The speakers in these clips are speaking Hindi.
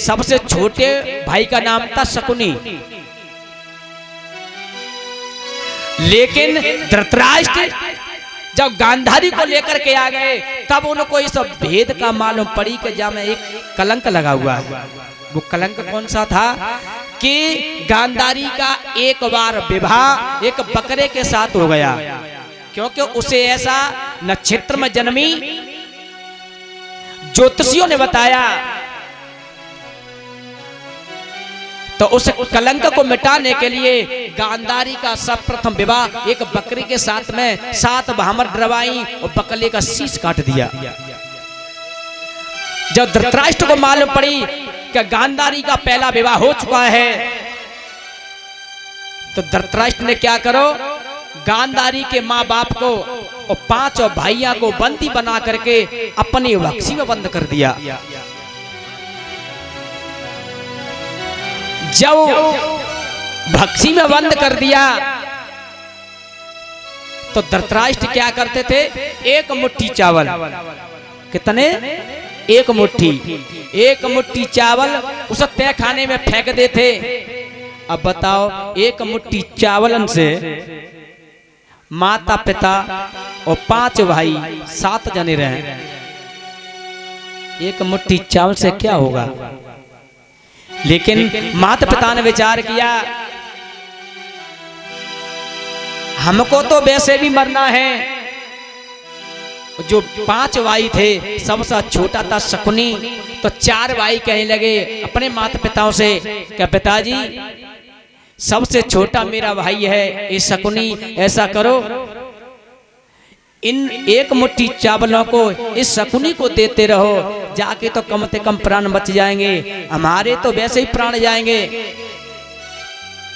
सबसे छोटे भाई का नाम था शकुनी। लेकिन धृतराष्ट्र जब गांधारी को लेकर के आ गए तब उनको इस भेद का मालूम पड़ी कि जहाँ में एक कलंक लगा हुआ है। वो कलंक कौन सा था कि गांधारी का एक बार विवाह एक बकरे के साथ हो गया, क्योंकि उसे ऐसा नक्षत्र में जन्मी ज्योतिषियों ने बताया। तो उस कलंक को मिटाने के लिए गांधारी का सर्वप्रथम विवाह एक बकरी के साथ में 7 भामर डरवाई और बकरे का शीश काट दिया। जब धृतराष्ट्र को मालूम पड़ी कि गांधारी का पहला विवाह हो चुका है तो धृतराष्ट्र ने क्या करो, गांधारी के माँ बाप को और 5 भाइयों को बंदी बना करके अपनी बक्सी में बंद कर दिया। जब बक्सी में बंद कर दिया तो धृतराष्ट्र क्या करते थे, एक मुट्ठी चावल, कितने, एक मुट्ठी चावल उस तय खाने में फेंक देते। अब बताओ, एक मुट्ठी चावलन से माता पिता और 5 भाई 7 जने रहे, एक मुट्ठी चावल से क्या होगा। लेकिन माता पिता ने विचार किया हमको तो वैसे भी मरना है। जो 5 भाई थे सबसे छोटा था शकुनी, तो 4 भाई कहने लगे अपने माता पिताओं से क्या पिताजी सबसे छोटा मेरा भाई है ये शकुनी, ऐसा करो इन एक मुट्ठी चावलों को इस शकुनी को देते रहो, जाके तो कम से कम प्राण बच जाएंगे, हमारे तो वैसे ही प्राण जाएंगे।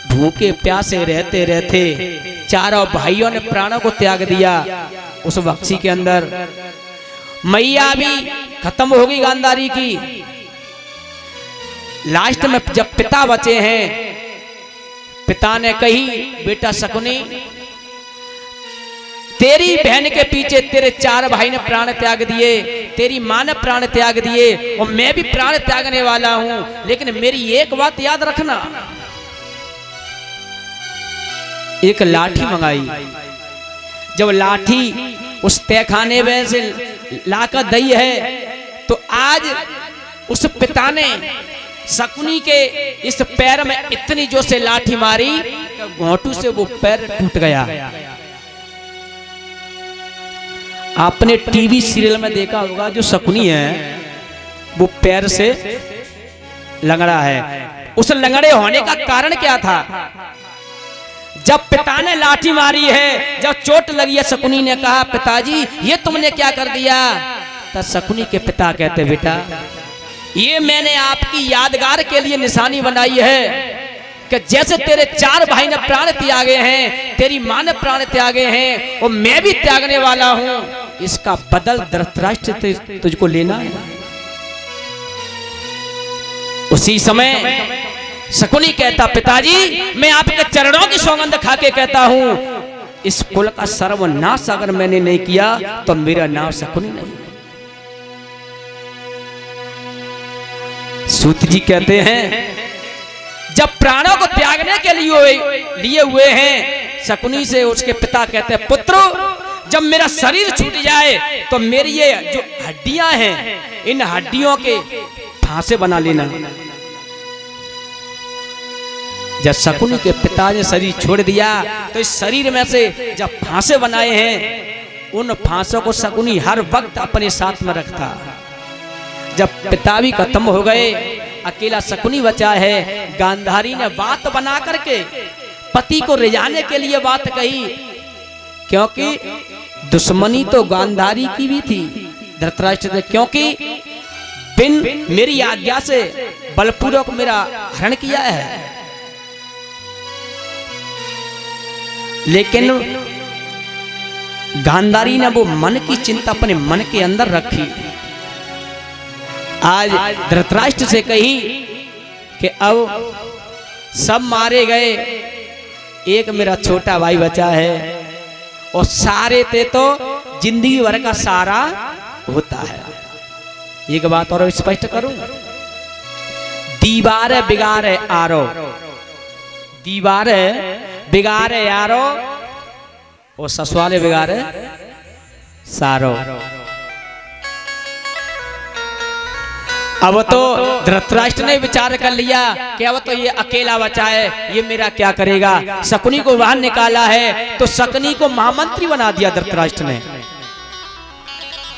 भूखे प्यासे रहते रहते चारों भाइयों ने प्राणों को त्याग दिया उस बक्सी के अंदर। मैया भी खत्म हो गई गांधारी की। लास्ट में जब पिता बचे हैं, पिता ने कही बेटा शकुनी तेरी बहन के पीछे तेरे 4 भाई ने प्राण त्याग दिए, तेरी मां ने प्राण त्याग दिए और मैं भी प्राण त्यागने वाला हूं, लेकिन मेरी एक बात याद रखना। एक लाठी मंगाई। जब लाठी उस तहखाने में से लाकर दई है तो आज उस पिता ने शकुनी के इस पैर में इतनी जोर से लाठी मारी घोंटू से वो पैर टूट गया। आपने टीवी सीरियल में देखा होगा जो शकुनी है वो पैर से लंगड़ा है। उस लंगड़े होने का कारण क्या था? जब पिता ने लाठी मारी है, जब चोट लगी है, शकुनी ने कहा पिताजी ये तुमने क्या कर दिया? तब शकुनी के पिता कहते बेटा ये मैंने आपकी यादगार के लिए निशानी बनाई है कि जैसे तेरे 4 भाई ने प्राण त्यागे हैं, तेरी मां ने प्राण त्यागे हैं और मैं भी त्यागने वाला हूं, इसका बदल धृतराष्ट्र तुझको लेना है। उसी समय शकुनी कहता पिताजी मैं आपके चरणों की सौगंध खा के कहता हूं इस कुल का सर्वनाश अगर मैंने नहीं किया तो मेरा नाम शकुनी नहीं। सूत जी कहते हैं जब प्राणों को त्यागने के लिए हुए हैं, शकुनी से उसके पिता कहते हैं पुत्र जब मेरा शरीर छूट जाए तो मेरी ये जो हड्डियां हैं इन हड्डियों के फांसे बना लेना। जब शकुनी के पिता ने शरीर छोड़ दिया तो इस शरीर में से जब फांसे बनाए हैं उन फांसों को शकुनी हर वक्त अपने साथ में रखता। जब पिता भी खत्म हो गए, अकेला शकुनी बचा है। गांधारी ने बात बना करके पति को रिझाने के लिए बात कही, क्योंकि दुश्मनी तो गांधारी की भी थी धृतराष्ट्र ने, क्योंकि बिन मेरी आज्ञा से बलपूर्वक मेरा हरण किया है। लेकिन गांधारी ने वो मन की चिंता अपने मन के अंदर रखी। आज धृतराष्ट्र से कही कि अब सब मारे गए, एक मेरा छोटा भाई बचा है और सारे ते तो जिंदगी भर का सारा होता है। एक बात और स्पष्ट करूं, दीवार बिगाड़े आरो, दीवार बिगाड़े आरो और ससुराले बिगाड़े सारो। अब तो धृतराष्ट्र ने विचार कर लिया कि अब तो ये अकेला बचा है, ये मेरा क्या करेगा। शकुनी को बाहर निकाला है तो शकुनी को महामंत्री बना दिया धृतराष्ट्र ने।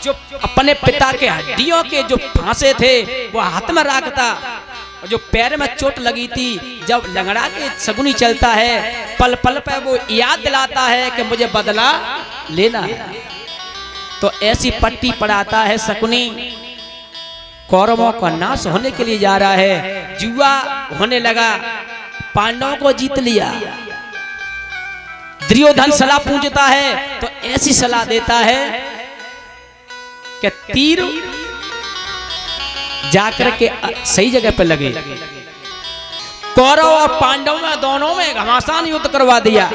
जो अपने पिता के हड्डियों के जो फांसे थे वो हाथ में रखता, और जो पैर में चोट लगी थी, जब लंगड़ा के शकुनी चलता है पल पल पे वो याद दिलाता है कि मुझे बदला लेना है। तो ऐसी पट्टी पड़ाता है शकुनी, कौरवों का नाश होने के लिए जा रहा है, जुआ होने लगा, पांडवों को जीत लिया। दुर्योधन सलाह पूछता है तो ऐसी सलाह देता है कि तीर जाकर के सही जगह पर लगे। कौरव और पांडव में दोनों में घमासान युद्ध करवा दिया।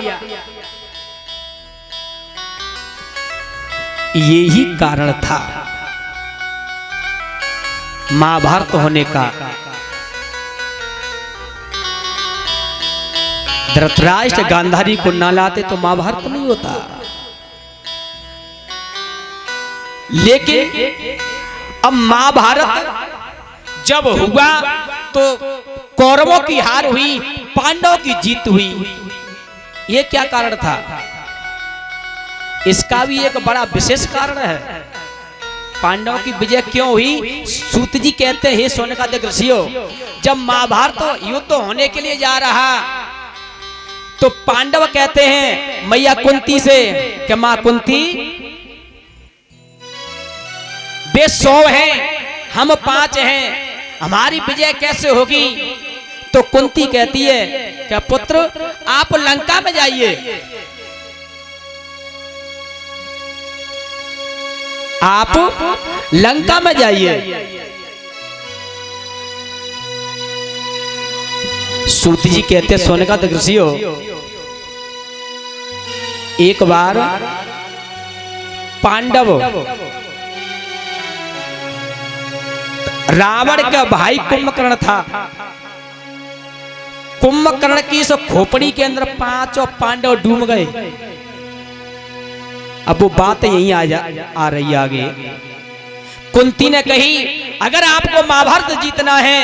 यही कारण था महाभारत होने का। धृतराष्ट्र गांधारी को ना लाते तो महाभारत नहीं होता। लेकिन अब महाभारत जब हुआ तो कौरवों की हार हुई, पांडवों की जीत हुई। ये क्या कारण था? इसका भी एक बड़ा विशेष कारण है। पांडवों की विजय क्यों हुई? सूत जी कहते हैं, सोनकादिक ऋषियों, जब महाभारत युद्ध होने के लिए जा रहा तो पांडव कहते हैं मैया कुंती से कि मां कुंती, वे 100 हैं, हम 5 हैं, हमारी विजय कैसे होगी? तो कुंती कहती है कि पुत्र आप लंका में जाइए, आप लंका में जाइए। सूत जी कहते सोनकादिक ऋषियों, एक बार पांडव रावण का भाई कुंभकर्ण था, कुंभकर्ण की इस खोपड़ी के अंदर 5 पांडव डूब गए। अब वो बात यहीं आ रही आगे। कुंती ने कही अगर आपको महाभारत जीतना है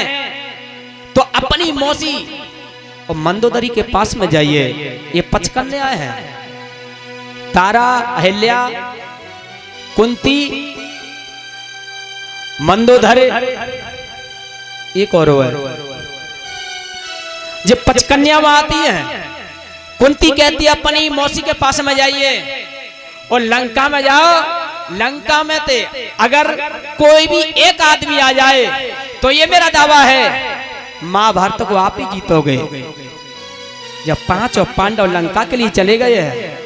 तो अपनी मौसी और मंदोदरी के पास में जाइए। ये 5 कन्याएं हैं, तारा, अहिल्या, कुंती, मंदोदरी, एक और है। जब 5 कन्या आती हैं, कुंती कहती है अपनी मौसी के पास में जाइए और लंका में जाओ। लंका में ते अगर कोई भी एक आदमी आ जाए तो ये मेरा दावा है महाभारत को आप ही जीतोगे। जब 5 पांडव लंका के लिए चले गए हैं,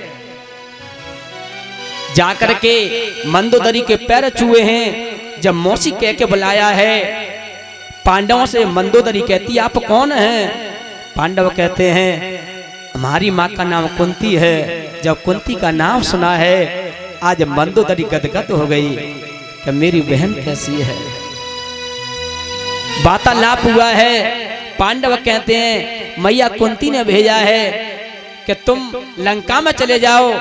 जाकर के मंदोदरी के पैर छुए हैं। जब मौसी कह के बुलाया है पांडवों से, मंदोदरी कहती आप कौन हैं? पांडव कहते हैं हमारी माँ का नाम कुंती है। जब कुंती का नाम सुना है आज मंदोदरी गदगद हो गई कि मेरी बहन कैसी है। वार्तालाप हुआ है। पांडव कहते हैं मैया कुंती ने भेजा है कि तुम लंका में चले जाओ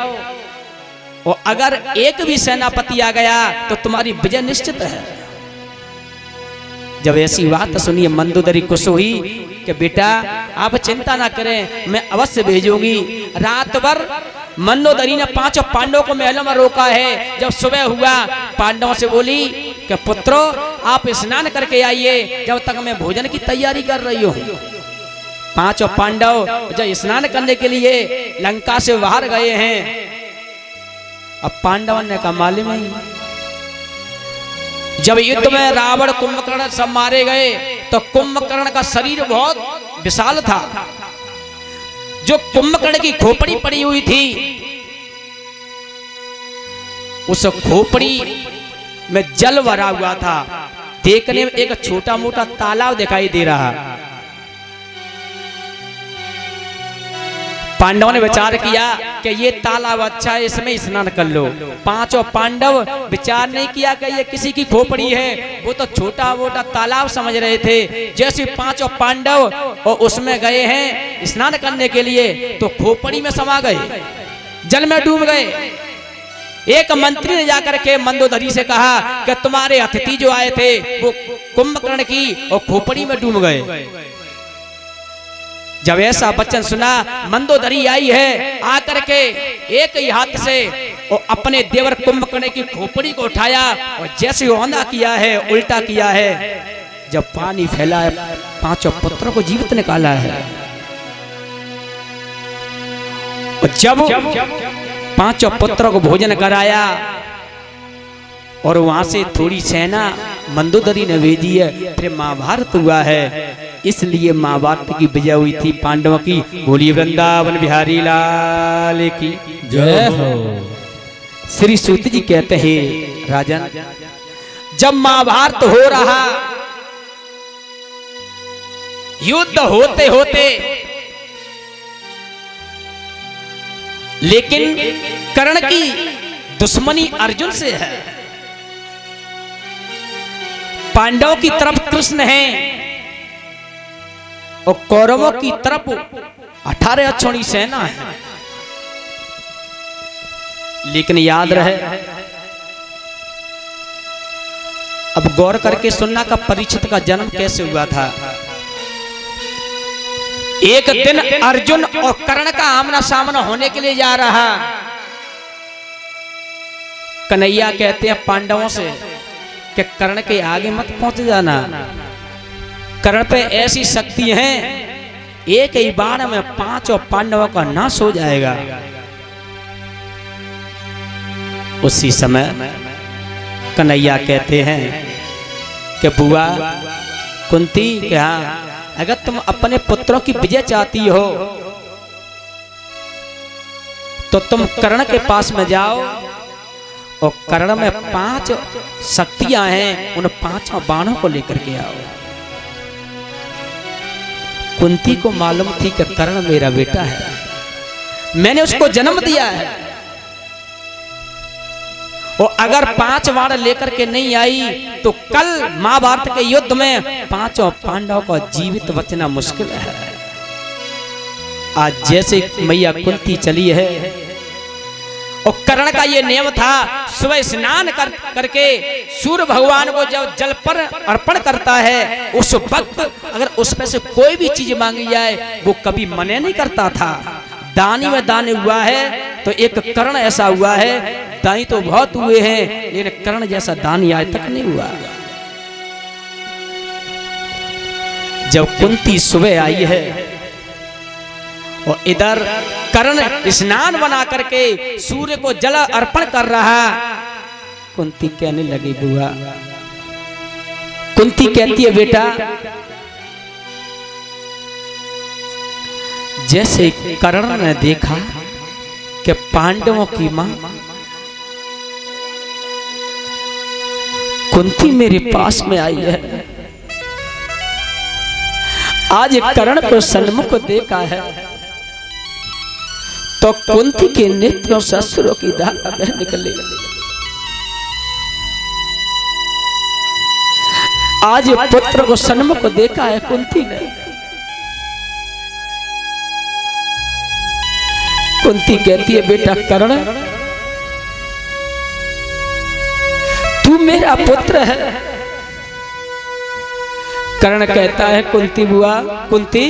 और अगर एक भी सेनापति आ गया तो तुम्हारी विजय निश्चित है। जब ऐसी बात सुनिए मंदोदरी खुश हुई कि बेटा आप चिंता ना करें, मैं अवश्य भेजूंगी। रात भर मंदोदरी ने 5 पांडवों को महलों में रोका है। जब सुबह हुआ पांडवों से बोली कि पुत्रों आप स्नान करके आइए, जब तक मैं भोजन की तैयारी कर रही हूँ। 5 पांडव जब स्नान करने के लिए लंका से बाहर गए हैं। अब पांडवन ने कहा मालूम है, जब युद्ध में रावण कुंभकर्ण सब मारे गए तो कुंभकर्ण का शरीर बहुत विशाल था। जो कुंभकर्ण की खोपड़ी पड़ी हुई थी, उस खोपड़ी में जल भरा हुआ था। देखने में एक छोटा मोटा तालाब दिखाई दे रहा। पांडवों ने विचार किया कि ये तालाब अच्छा है, इसमें स्नान कर लो। पांचों पांडव विचार नहीं किया कि ये किसी की खोपड़ी है, वो तो छोटा मोटा तालाब समझ रहे थे। जैसे पांचों पांडव और उसमें गए हैं स्नान करने के लिए तो खोपड़ी में समा गए, जल में डूब गए। एक मंत्री ने जाकर के मंदोदरी से कहा कि तुम्हारे अतिथि जो आए थे वो कुंभकर्ण की और खोपड़ी में डूब गए। जब ऐसा वचन सुना मंदोदरी आई है, आकर के एक ही हाथ से और अपने देवर कुंभकर्ण की खोपड़ी को उठाया और जैसे औंधा किया है, उल्टा किया है, जब पानी फैला है पांचों पुत्रों को जीवित निकाला है। और जब पांचों पुत्रों को भोजन कराया और वहां से थोड़ी सेना मंदोदरी ने भेजी है, फिर महाभारत हुआ है। इसलिए महाभारत की विजय हुई थी पांडवों की। बोलिए वृंदावन बिहारी लाल की जय हो। श्री सूत जी कहते हैं राजन, जब महाभारत हो रहा, युद्ध होते होते, लेकिन कर्ण की दुश्मनी अर्जुन से है। पांडवों की तरफ कृष्ण है और कौरवों की तरफ 18 अक्षौणी सेना है। लेकिन याद रहे, अब गौर करके सुनना का परीक्षित का जन्म कैसे हुआ था। एक दिन अर्जुन और कर्ण का आमना सामना होने के लिए जा रहा। कन्हैया कहते हैं पांडवों से कि कर्ण के आगे मत पहुंच जाना, कर्ण पे ऐसी शक्ति है एक ही बाण में पांचों पांडवों का नाश हो जाएगा। उसी समय कन्हैया कहते हैं कि बुआ कुंती, क्या अगर तुम अपने पुत्रों की विजय चाहती हो तो तुम कर्ण के पास में जाओ और कर्ण में 5 शक्तियां हैं, उन 5 बाणों को लेकर के आओ। कुंती को मालूम थी कि कर्ण मेरा बेटा है, मैंने उसको जन्म दिया है, और अगर 5 बाण लेकर के नहीं आई तो कल महाभारत के युद्ध में 5 पांडवों को जीवित बचना मुश्किल है। आज जैसे मैया कुंती चली है, और कर्ण का ये नियम था, सुबह स्नान करके सूर्य भगवान को जब जल पर अर्पण करता है, उस वक्त अगर उसमें से कोई भी चीज मांगी जाए वो कभी मना नहीं करता था। दानी में दान हुआ है तो एक कर्ण ऐसा हुआ है, दानी तो बहुत हुए हैं लेकिन कर्ण जैसा दानी आज तक नहीं हुआ। जब कुंती सुबह आई है और इधर कर्ण स्नान बना करके सूर्य को जल अर्पण कर रहा, कुंती कहने लगी बुआ, कुंती कहती है बेटा, जैसे कर्ण ने देखा कि पांडवों की मां कुंती मेरे पास में आई है, आज कर्ण को सन्मुख देखा है तो कुंती के नेत्रों से अश्रुओं की धारा बह निकली। आज पुत्र को सन्मुख देखा है कुंती ने। कुंती कहती है बेटा कर्ण, तू मेरा पुत्र है। कर्ण कहता है कुंती बुआ, कुंती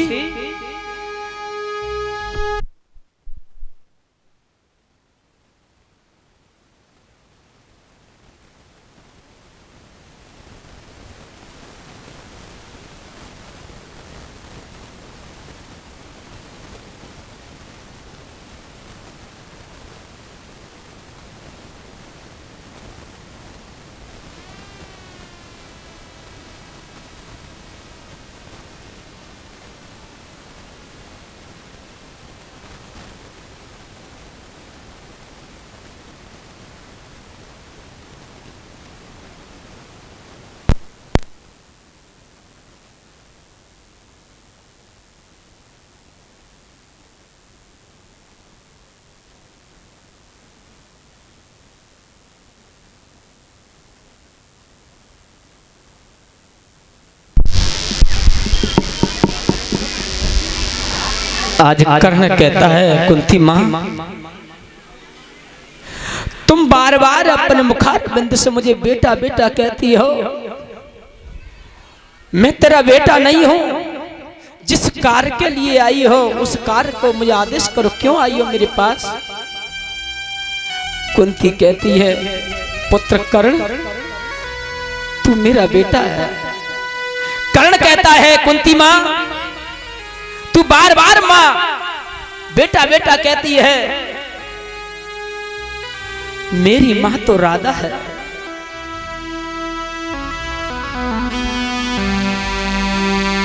आज कर्ण कहता है कुंती माँ, तुम बार बार अपने मुखार बिंद से मुझे बेटा बेटा कहती हो, मैं तेरा बेटा नहीं हूं। जिस कार्य के लिए आई हो उस कार्य को मुझे आदेश करो, क्यों आई हो मेरे पास? कुंती कहती है पुत्र कर्ण, तू मेरा बेटा है। कर्ण कहता है कुंती माँ, तू बार बार माँ बेटा बेटा कहती है, मेरी मां तो राधा है।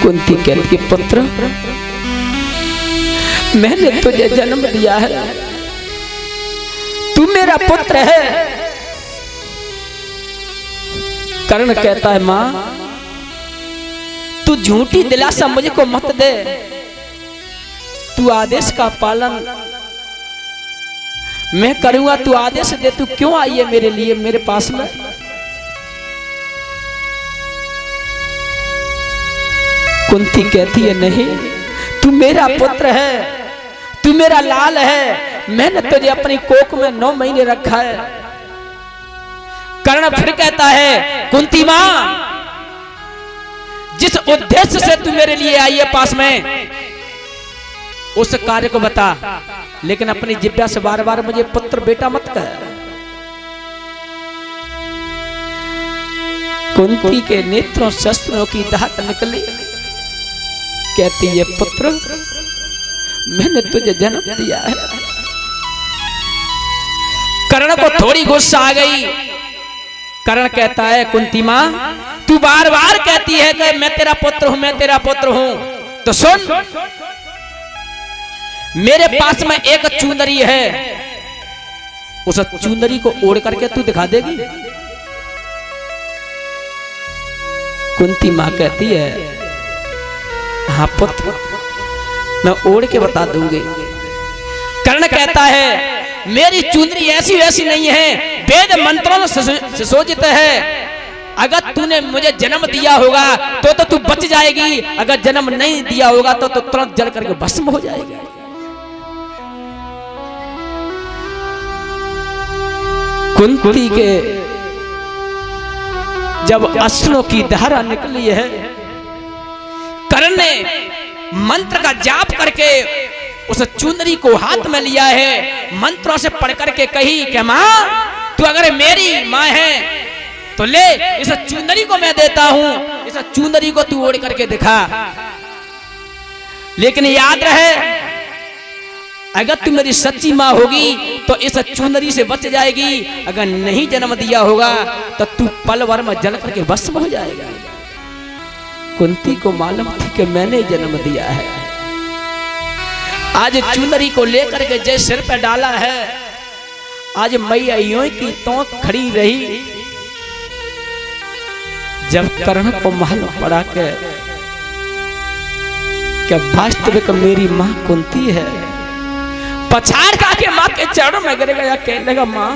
कुंती कहती है पुत्र, मैंने तुझे जन्म दिया है, तू मेरा पुत्र है। कर्ण कहता है मां, तू झूठी दिलासा मुझको मत दे, तू आदेश का पालन मैं करूंगा, तू आदेश दे। तू क्यों आई है मेरे लिए मेरे पास में? कुंती कहती है नहीं, तू मेरा पुत्र है, तू मेरा लाल है, मैंने तुझे अपनी कोख में 9 महीने रखा है। कर्ण फिर कहता है कुंती मां, जिस उद्देश्य से तू मेरे लिए आई है पास में, उस कार्य को बता, लेकिन अपनी जिब्या से बार बार मुझे पुत्र बेटा मत कह। कुंती के नेत्रों शस्त्रों की धार निकली, कहती है पुत्र, मैंने तुझे जन्म दिया है। कर्ण को थोड़ी गुस्सा आ गई। कर्ण कहता है कुंती मां, तू बार बार कहती है कि मैं तेरा पुत्र हूं, मैं तेरा पुत्र हूं, तो सुन, मेरे पास में एक चुनरी है, उस चुनरी को ओढ़ करके तू दिखा देगी? कुंती मां कहती है हाँ पुत्र, मैं ओढ़ के बता दूंगी। कर्ण कहता है मेरी चुनरी ऐसी वैसी नहीं है, वेद मंत्रों से सुसज्जित है। अगर तूने मुझे जन्म दिया होगा तो तू बच जाएगी, अगर जन्म नहीं दिया होगा तो तुरंत जल करके भस्म हो जाएगी। कुंती के जब अश्रुओं की धारा निकली है, कर्ण ने मंत्र का जाप करके उस चुनरी को हाथ में लिया है, मंत्रों से पढ़ करके कही कि मां, तू अगर मेरी मां है तो ले, इस चुनरी को मैं देता हूं, इस चुनरी को तू ओढ़ करके दिखा। लेकिन याद रहे, अगर तू मेरी सच्ची मां होगी तो इस चुनरी से बच जाएगी, अगर नहीं जन्म दिया होगा तो तू पल भर में जल करके भस्म हो जाएगा। कुंती को मालूम थी कि मैंने जन्म दिया है। आज चुनरी को लेकर के जय सिर पे डाला है, आज मैया यूं की तो खड़ी रही। जब कर्ण को मालूम पड़ा कि वास्तविक मेरी मां कुंती है, पछाड़ के मां के चरणों में गिर गया, कहने लगा मां,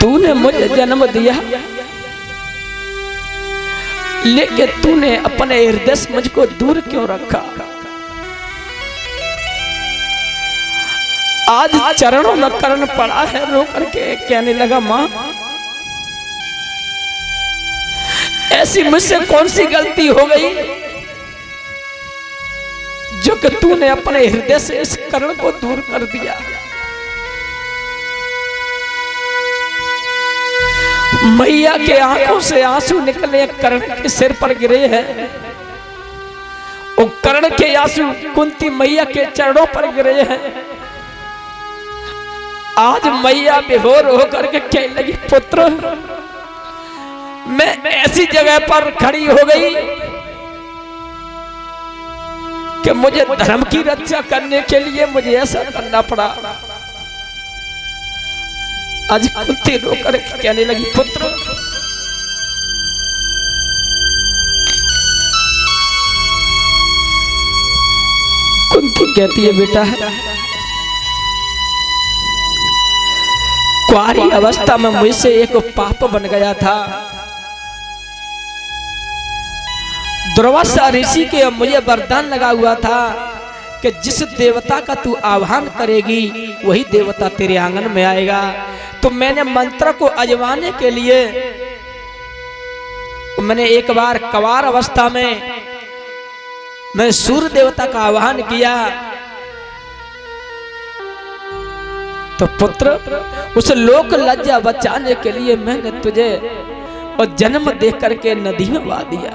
तूने मुझे जन्म दिया, लेकिन तूने अपने हृदय से मुझको दूर क्यों रखा? आज चरणों में कर्ण पड़ा है, रो करके कहने लगा मां, ऐसी मुझसे कौन सी गलती हो गई जो कि तूने अपने हृदय से इस कर्ण को दूर कर दिया? मैया के आंखों से आंसू निकले, कर्ण के सिर पर गिरे हैं, और कर्ण के आंसू कुंती मैया के चरणों पर गिरे हैं। आज मैया बेहोर होकर के कहने लगी, पुत्र, मैं ऐसी जगह पर खड़ी हो गई कि मुझे धर्म की रक्षा करने के लिए मुझे ऐसा करना पड़ा। आज कुंती रोकर कहने लगी, पुत्र, कुंती कहती है बेटा, कुंवारी अवस्था में मुझसे एक पाप बन गया था, दुर्वासा ऋषि के मुझे वरदान लगा हुआ था कि जिस देवता का तू आह्वान करेगी वही देवता तेरे आंगन में आएगा। तो मैंने मंत्र को अजमाने के लिए मैंने एक बार कवार अवस्था में मैं सूर्य देवता का आह्वान किया। तो पुत्र, उस लोक लज्जा बचाने के लिए मैंने तुझे और जन्म दे करके नदी में बहा दिया।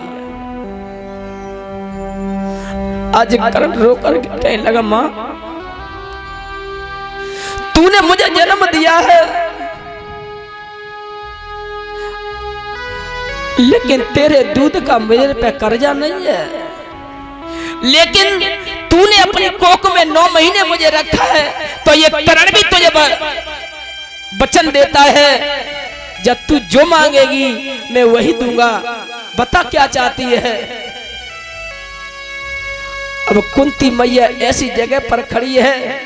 आज कर्ण रो करके कहने लगा, मां तूने मुझे जन्म दिया है, लेकिन तेरे दूध का मेरे पे कर्जा नहीं है। लेकिन तूने अपनी कोख में 9 महीने मुझे रखा है, तो ये कर्ण भी तुझे वचन देता है, जब तू जो मांगेगी मैं वही दूंगा। बता क्या चाहती है। अब कुंती मैया ऐसी जगह पर खड़ी है,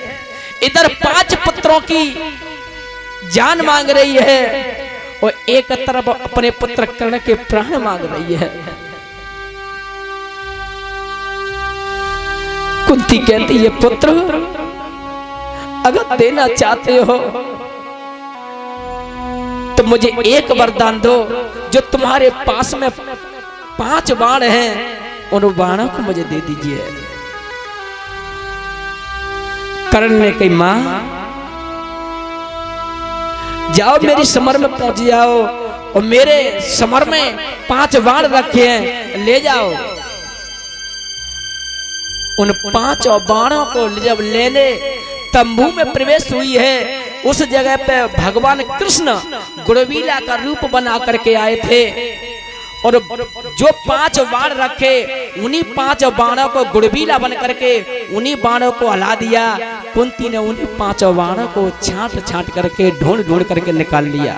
इधर 5 पुत्रों की जान मांग रही है और एक तरफ अपने पुत्र कर्ण के प्राण मांग रही है। कुंती कहती है, पुत्र अगर देना चाहते हो तो मुझे एक वरदान दो, जो तुम्हारे पास में 5 बाण हैं उन बाणों को मुझे दे दीजिए। कर्ण ने कही, मां जाओ मेरी समर में पहुंच जाओ और मेरे समर में 5 बाण रखे हैं, ले जाओ। उन 5 बाणों को जब लेने तंबू में प्रवेश हुई है, उस जगह पे भगवान कृष्ण गुड़वीला का रूप बना करके आए थे और जो 5 बाण रखे उन्हीं 5 बाणों को गुड़वीला बन करके उन्हीं बाणों को हला दिया। कुंती ने उन्हीं 5 बाणों को छांट छांट करके ढूंढ ढूंढ करके निकाल लिया।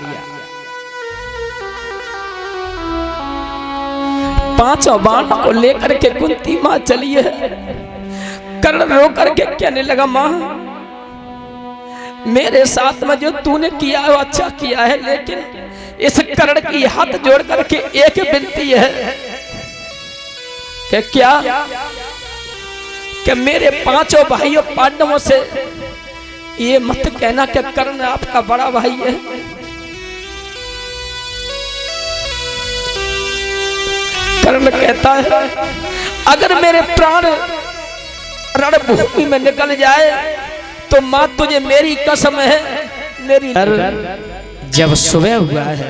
5 बाणों को लेकर के कुंती मां चली है। कर्ण रो करके कहने लगा, मां मेरे साथ में जो तूने किया है वो अच्छा किया है, लेकिन इस कर्ण की हाथ जोड़ करके एक विनती है कि क्या कि मेरे 5 भाइयों पांडवों से ये मत कहना कि कर्ण आपका बड़ा भाई है। कर्ण कहता है, अगर मेरे प्राण रणभूमि में निकल जाए तो मां तुझे मेरी कसम है, मेरी। जब सुबह हुआ है,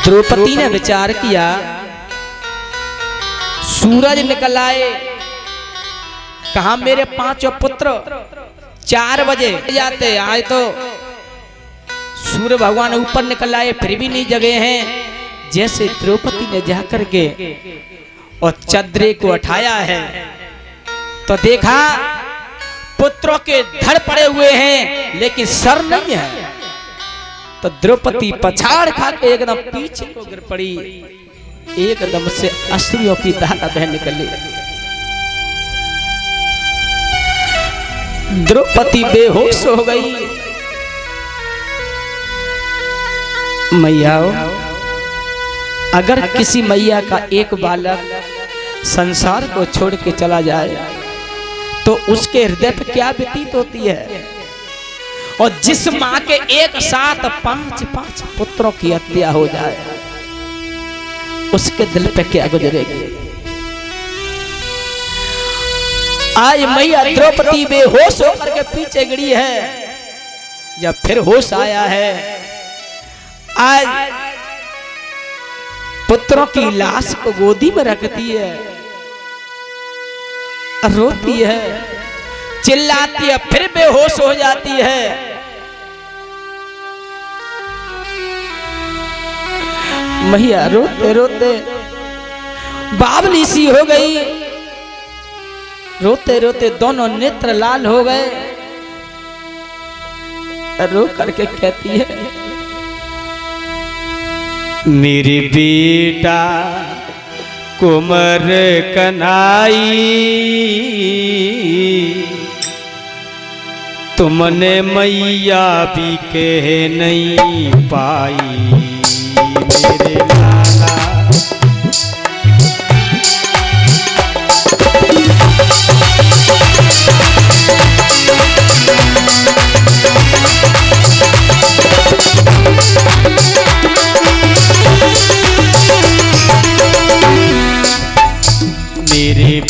द्रौपदी ने विचार किया, सूरज निकल आए, कहा मेरे 5 पुत्र 4 बजे जाते, आए तो सूर्य भगवान ऊपर निकल आए, फिर भी नहीं जगे हैं। जैसे द्रौपदी ने जाकर के और चद्रे को उठाया है तो देखा पुत्रों के धड़ पड़े हुए हैं लेकिन सर नहीं है। तो द्रौपदी पछाड़ खा के एकदम पीछे को गिर पड़ी, एकदम से अश्रुओं की धारा बह निकली। द्रौपदी बेहोश हो गई। मैया, अगर किसी मैया का एक बालक संसार को छोड़ के चला जाए तो उसके हृदय पर क्या व्यतीत होती है, और जिस मां के एक साथ 5 पुत्रों की हत्या हो जाए उसके दिल पे क्या गुजरेगी। आज मैया द्रौपदी बेहोश होकर के पीछे गिरी है। जब फिर होश आया है, आज पुत्रों की लाश को गोदी में रखती है, रोती है, चिल्लाती है, फिर बेहोश हो जाती है। मैया रोते रोते बावली सी हो गई, रोते रोते दोनों नेत्र लाल हो गए। रो करके कहती है, मेरी बेटा कुंवर कन्हाई, तुमने मैया भी कह नहीं पाई। मेरे लाला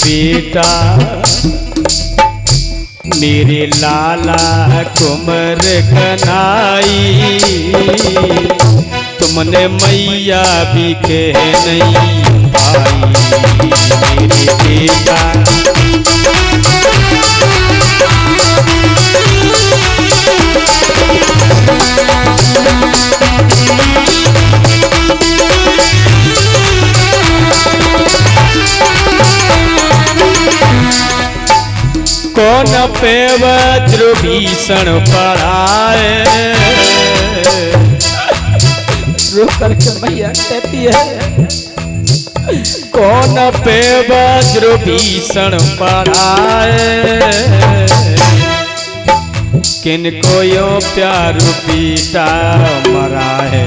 बेटा मेरे लाला कुंवर कन्हाई, तुमने मैया भी कह नहीं पाई। मेरे बेटा कौन पे वज्र भीषण पड़ाए। रो करके मैया कहती है कौन पे वज्र भीषण पड़ाए, किनको यो प्यार पीटा मरा है।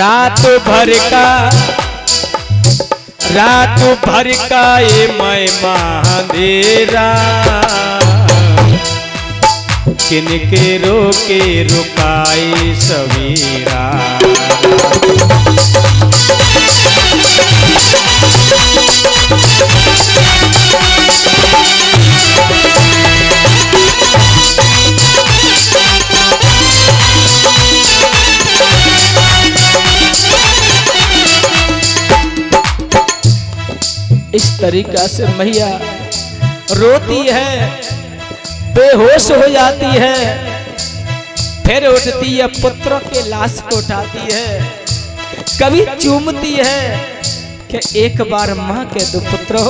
रात भर का ये मैं अंधेरा, किनके रोके रुकाए सवेरा। इस तरीका से मैया रोती है, बेहोश हो जाती है, फिर उठती है, पुत्रों के लाश को उठाती है, कभी चूमती है कि एक बार मां के दो पुत्रों।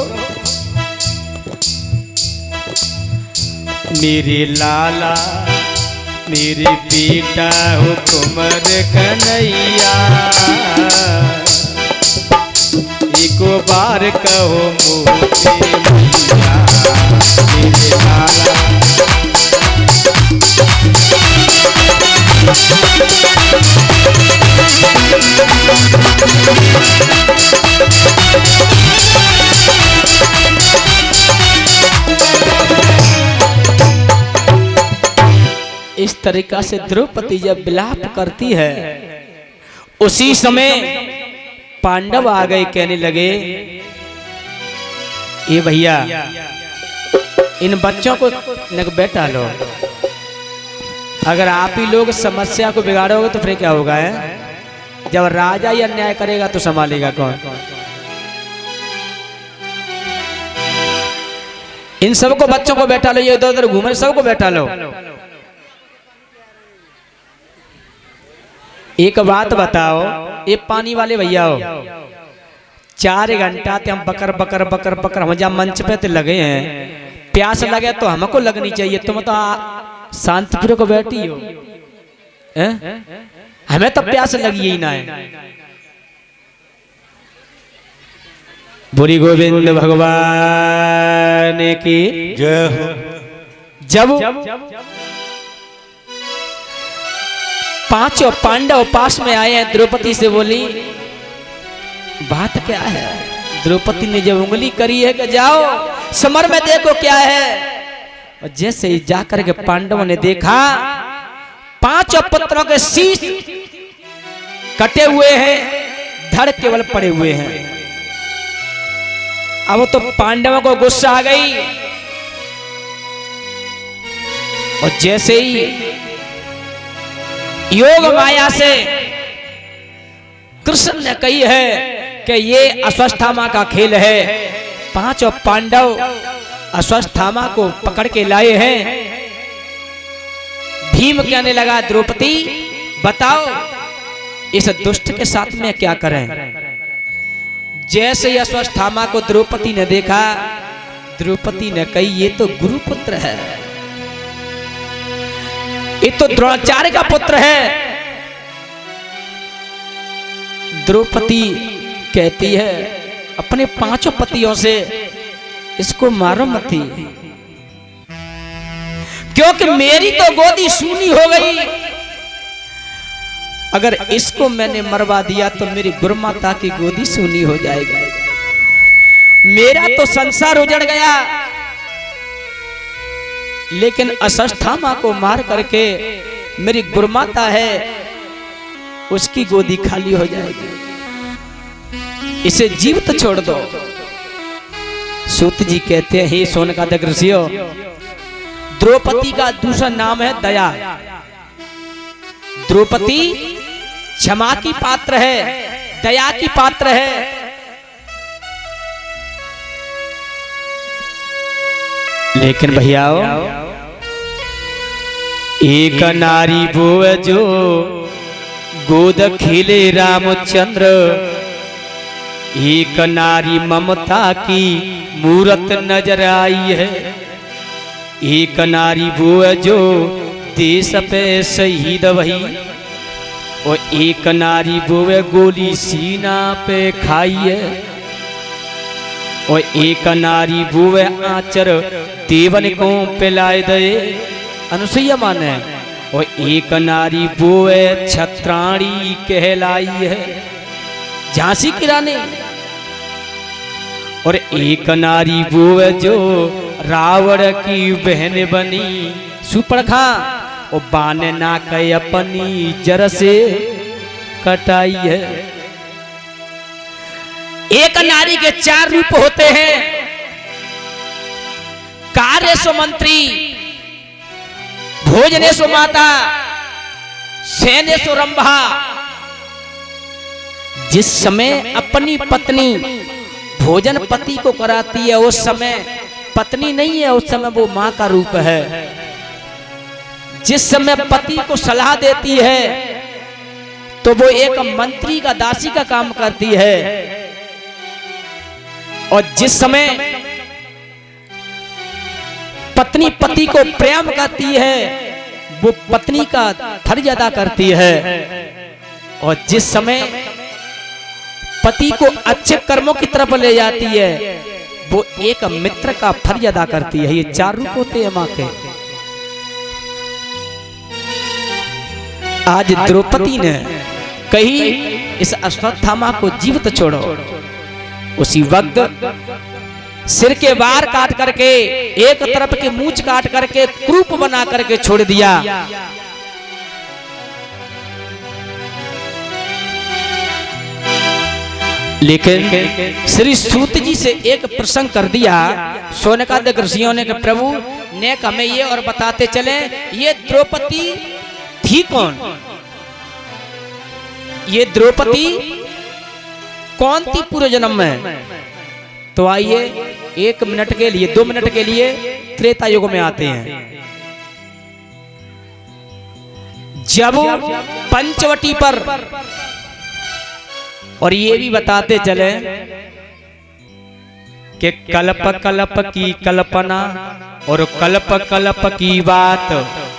मेरे लाला मेरे बेटा हो कुंवर कन्हैया, एको बार कहो मोते मैया। मेरे लाला इस तरीका से द्रौपदी जब विलाप करती है, उसी समय पांडव आ गए, कहने लगे ये भैया इन बच्चों को बैठा लो, अगर आप ही लोग समस्या को बिगाड़ोगे तो फिर क्या होगा है? जब राजा ही अन्याय करेगा तो संभालेगा कौन? इन सबको बच्चों को बैठा लो, ये इधर उधर घूमे, सबको बैठा लो। एक बात बताओ, ये पानी वाले भैया हो, 4 घंटा ते हम बकर बकर बकर बकर हम जब मंच पे ते लगे हैं, प्यास लगे तो हमको लगनी चाहिए, तुम तो शांतिपूर्वक को बैठी हो, हमें तो प्यास लगी ही ना है। बुरी गोविंद भगवान की जय हो। जब 5 पांडव पास में आए हैं, द्रौपदी से बोली बात क्या है? द्रौपदी ने जब उंगली करी है कि जाओ समर में देखो क्या है, और जैसे ही जाकर के पांडवों ने देखा 5 पुत्रों के शीश कटे हुए हैं, धड़ केवल पड़े हुए हैं। अब तो पांडवों को गुस्सा आ गई, और जैसे ही योग माया से कृष्ण ने कही है कि ये अश्वत्थामा का खेल है, 5 पांडव अश्वत्थामा को पकड़ के लाए हैं। भीम कहने लगा द्रौपदी बताओ इस दुष्ट के साथ में क्या करें? जैसे ही अश्वत्थामा को द्रौपदी ने देखा, द्रौपदी ने कही ये तो गुरुपुत्र है, ये तो द्रोणाचार्य का पुत्र है। द्रौपदी कहती है अपने 5 पतियों से इसको मारो मत, क्योंकि मेरी तो गोदी सूनी हो गई अगर इसको मैंने मरवा दिया तो मेरी गुरुमाता की गोदी सूनी हो जाएगी, मेरा तो संसार उजड़ गया। लेकिन अश्वत्थामा को मार करके मेरी गुरुमाता है उसकी गोदी खाली हो जाएगी, इसे जीवित छोड़ दो। सूत जी कहते हैं, हे सोनकादिक ऋषियों, द्रौपदी का दूसरा नाम है दया। द्रौपदी क्षमा की पात्र है, दया की पात्र है। लेकिन भैयाओ, एक नारी वो जो गोद खिले रामचंद्र, एक नारी ममता की मूरत नजर आई है। एक नारी वो जो देश पे शहीद वही, और एक नारी वो गोली सीना पे खाई है, और एक नारी वो आचर देवन को पिलाए दे अनुसुईया माने, और एक नारी वो छत्राणी कहलाई है झांसी की रानी, और एक नारी वो जो रावण की बहन बनी सुपर्णखा, और बान नाक अपनी जर से कटाई है। एक नारी के चार रूप होते हैं, कार्यसु मंत्री, भोजनेसु माता, सेनेसु रंभा। जिस समय अपनी पत्नी भोजन पति को कराती है उस समय पत्नी नहीं है, उस समय वो मां का रूप है। जिस समय पति को सलाह देती है तो वो एक मंत्री का दासी का काम करती है, और जिस समय पत्नी पति को प्रेम करती है वो पत्नी का फर्ज अदा करती है, और जिस समय पति को अच्छे कर्मों की तरफ ले जाती है वो एक मित्र का फर्ज अदा करती है। ये चार रूप होते हैं मां के। आज द्रौपदी ने कही इस अश्वत्थामा को जीवित छोड़ो, उसी वक्त सिर के बार काट करके एक तरफ की मूंछ काट करके क्रूप बना करके छोड़ दिया। लेकिन श्री सूत जी से एक प्रसंग कर दिया सोनकादिक ऋषियों ने कि प्रभु ने हमें ये और बताते चले, ये द्रौपदी थी कौन, ये द्रौपदी कौन थी पूर्व जन्म में। तो आइए 1 मिनट के लिए 2 मिनट के लिए त्रेता युग में आते हैं। जब पंचवटी पर, और ये भी बताते चले कि कल्प कल्प की कल्पना और कल्प कल्प की बात,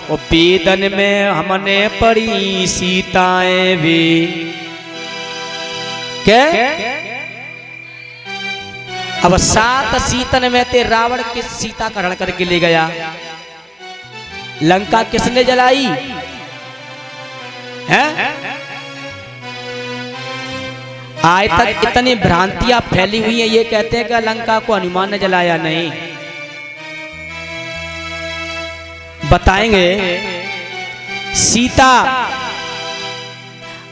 और वेदन में हमने पढ़ी सीताएं वे। क्या अब 7 सीतन में ते रावण किस सीता का हरण करके ले गया, लंका किसने जलाई है? आज तक इतनी भ्रांतियां फैली हुई हैं, ये कहते हैं कि लंका को हनुमान ने जलाया, नहीं। बताएंगे सीता,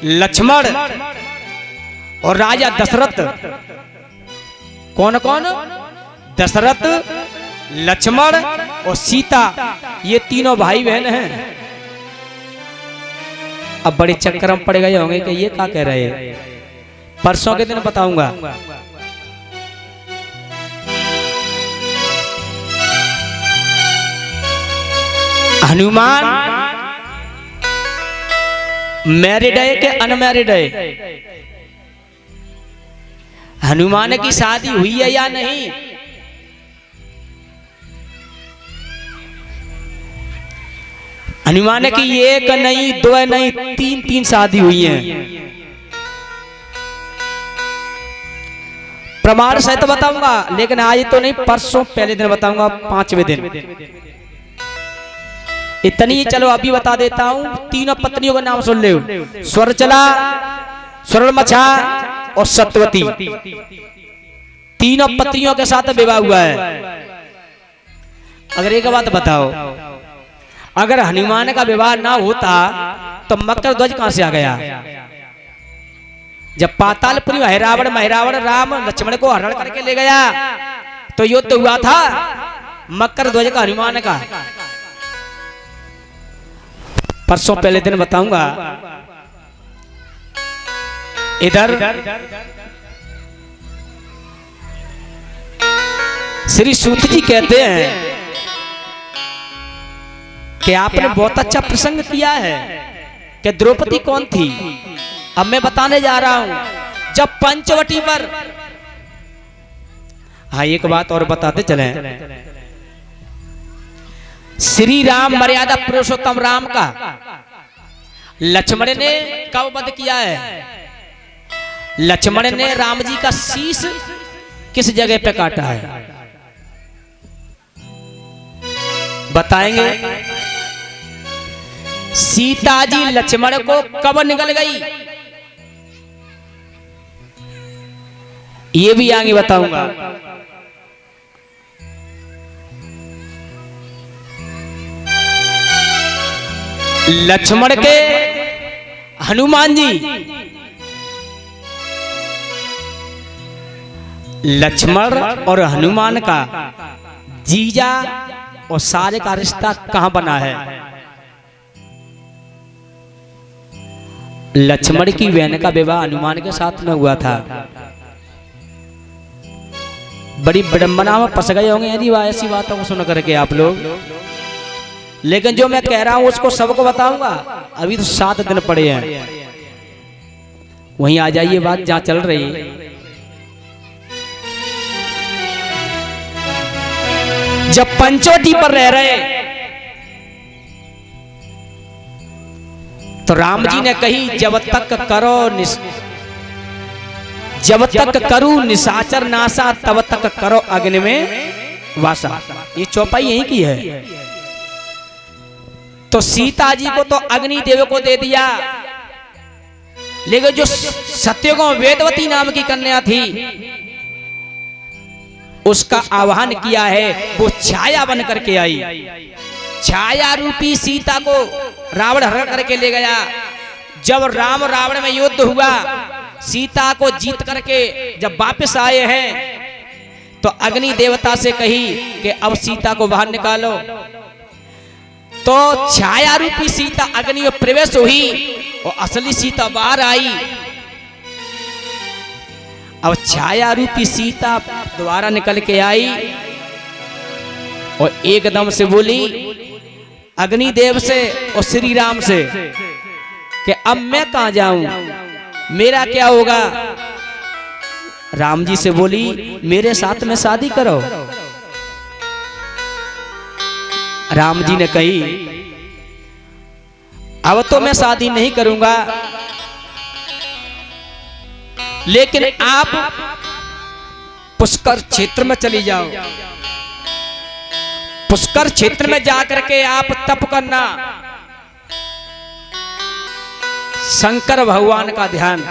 लक्ष्मण और राजा दशरथ। कौन कौन? दशरथ, लक्ष्मण और सीता, ये तीनों भाई बहन हैं। अब बड़े चक्कर में पड़ गए होंगे कि ये क्या कह रहे हैं, परसों के दिन बताऊंगा। हनुमान मैरिड है कि अनमैरिड है? हनुमान की शादी हुई है या नहीं? हनुमान की 1 नहीं 2 नहीं 3 शादी हुई है। प्रमाण सहित बताऊंगा, लेकिन आज तो नहीं, परसों पहले दिन बताऊंगा, 5वें दिन। इतनी चलो अभी बता देता हूं, तीनों पत्नियों का नाम सुन लो, स्वर्चला, स्वर्णमछा और सत्यवती। तीनों पत्नियों के साथ विवाह हुआ है। अगर एक बात बताओ, अगर हनुमान का विवाह ना होता तो मकर ध्वज कहां से आ गया? जब पातालपुरी में महिरावण राम लक्ष्मण को हरण करके ले गया तो युद्ध हुआ था मकर ध्वज का, हनुमान का। परसों पहले दिन बताऊंगा। इधर श्री सूत जी कहते हैं कि आपने बहुत अच्छा प्रसंग किया है कि द्रौपदी कौन थी। अब मैं बताने जा रहा हूं। जब पंचवटी पर, हाँ एक बात और बताते चले, श्री राम मर्यादा पुरुषोत्तम राम का लक्ष्मण ने कब वध किया है? लक्ष्मण ने राम जी का शीश किस जगह पे काटा है? बताएंगे। सीता जी लक्ष्मण को कब निकल गई, ये भी आगे बताऊंगा। लक्ष्मण के हनुमान जी, लक्ष्मण और हनुमान का जीजा और सारे का रिश्ता कहां बना है? लक्ष्मण की बहन का विवाह हनुमान के साथ में हुआ था। बड़ी विडंबना में फंस गए होंगे यदि ऐसी बातों को सुन करके आप लोग, लेकिन जो मैं कह रहा हूं उसको सबको बताऊंगा। अभी तो 7 दिन पड़े हैं, वहीं आ जाइए बात जहां चल रही है। जब पंचवटी पर रह रहे तो राम जी ने कही, जब तक करूं निशाचर नासा तब तक करो अग्नि में वासा। ये चौपाई यही की है। तो सीता जी को तो अग्नि देव को दे दिया, लेकिन जो सत्यगो वेदवती नाम की कन्या थी उसका आह्वान किया है। वो छाया बन करके आई। छाया रूपी सीता को रावण हरण करके ले गया। जब राम रावण में युद्ध हुआ, सीता को जीत करके जब वापस आए हैं तो अग्नि देवता से कही कि अब सीता को बाहर निकालो। तो छाया रूपी सीता अग्नि में प्रवेश हुई और असली सीता बाहर आई। अब छाया रूपी सीता दोबारा निकल के आई और एकदम से बोली अग्निदेव से और श्री राम से कि अब मैं कहां जाऊं, मेरा क्या होगा? राम जी से बोली मेरे साथ में शादी करो। राम जी ने कही अब तो मैं शादी नहीं करूंगा, लेकिन आप पुष्कर क्षेत्र में चली जाओ। पुष्कर क्षेत्र में जाकर के आप तप करना, शंकर भगवान का ध्यान।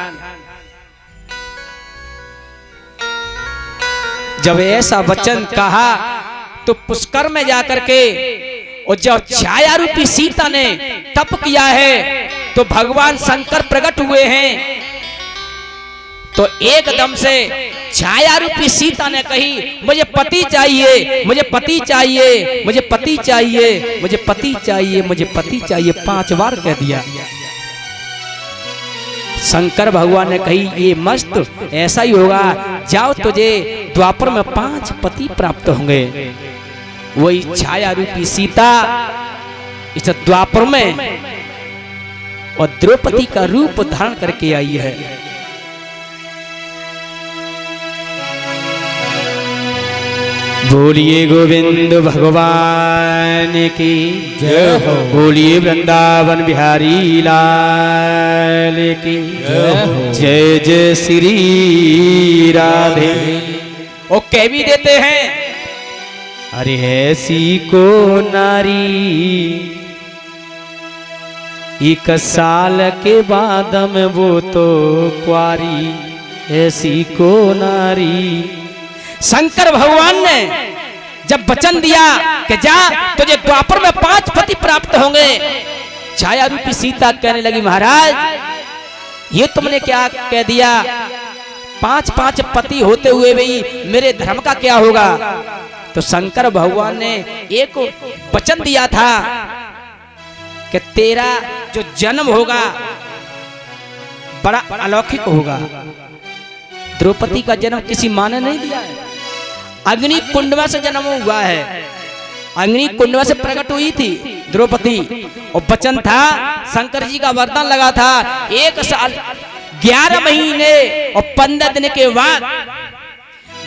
जब ऐसा वचन कहा तो पुष्कर में जाकर के, और जब छाया रूपी सीता ने तप किया है तो भगवान शंकर प्रकट हुए हैं। तो एकदम से छाया रूपी सीता ने कही मुझे पति चाहिए, मुझे पति चाहिए, मुझे पति चाहिए, मुझे पति चाहिए, मुझे पति चाहिए, 5 बार कह दिया। शंकर भगवान ने कही ये मस्त ऐसा ही होगा, जाओ तुझे द्वापर में 5 पति प्राप्त होंगे। वही छाया रूपी सीता इस द्वापर में और द्रौपदी का रूप धारण करके आई है। बोलिए गोविंद भगवान की जय हो, बोलिए वृंदावन बिहारी लाल की जय हो, जय जय श्री राधे। वो कह भी देते हैं अरे ऐसी को नारी एक साल के बाद में वो तो कुआरी ऐसी को नारी। शंकर भगवान ने जब वचन दिया कि जा तुझे द्वापर में 5 पति प्राप्त होंगे, छाया रूपी सीता कहने लगी महाराज ये तुमने क्या कह दिया, 5 पति होते हुए भी मेरे धर्म का क्या होगा। तो शंकर भगवान ने एक वचन दिया था कि तेरा जो जन्म होगा बड़ा अलौकिक होगा। द्रौपदी का जन्म किसी माँ ने नहीं दिया है, अग्नि कुंडवा से जन्म हुआ है, अग्नि कुंडवा से प्रकट हुई थी द्रौपदी। और वचन था शंकर जी का वरदान लगा था 1 साल 11 महीने और 15 दिन के बाद,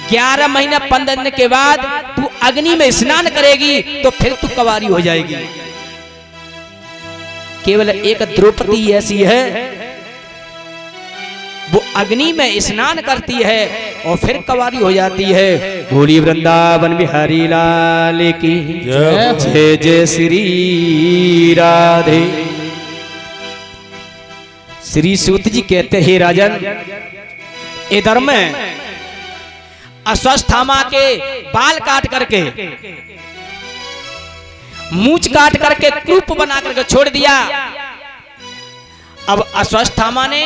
11 महीने 15 दिन के बाद तू अग्नि में स्नान करेगी तो फिर तू कुंवारी हो जाएगी। केवल एक द्रौपदी ऐसी है वो अग्नि में स्नान करती है और फिर कुंवारी हो जाती है। भोली वृंदावन बिहारी लाल की जय जय श्री राधे। श्री सूत जी कहते हैं राजन इधर में अश्वत्थामा के बाल काट करके मूंछ काट करके क्रूप बना करके छोड़ दिया। अब अश्वत्थामा ने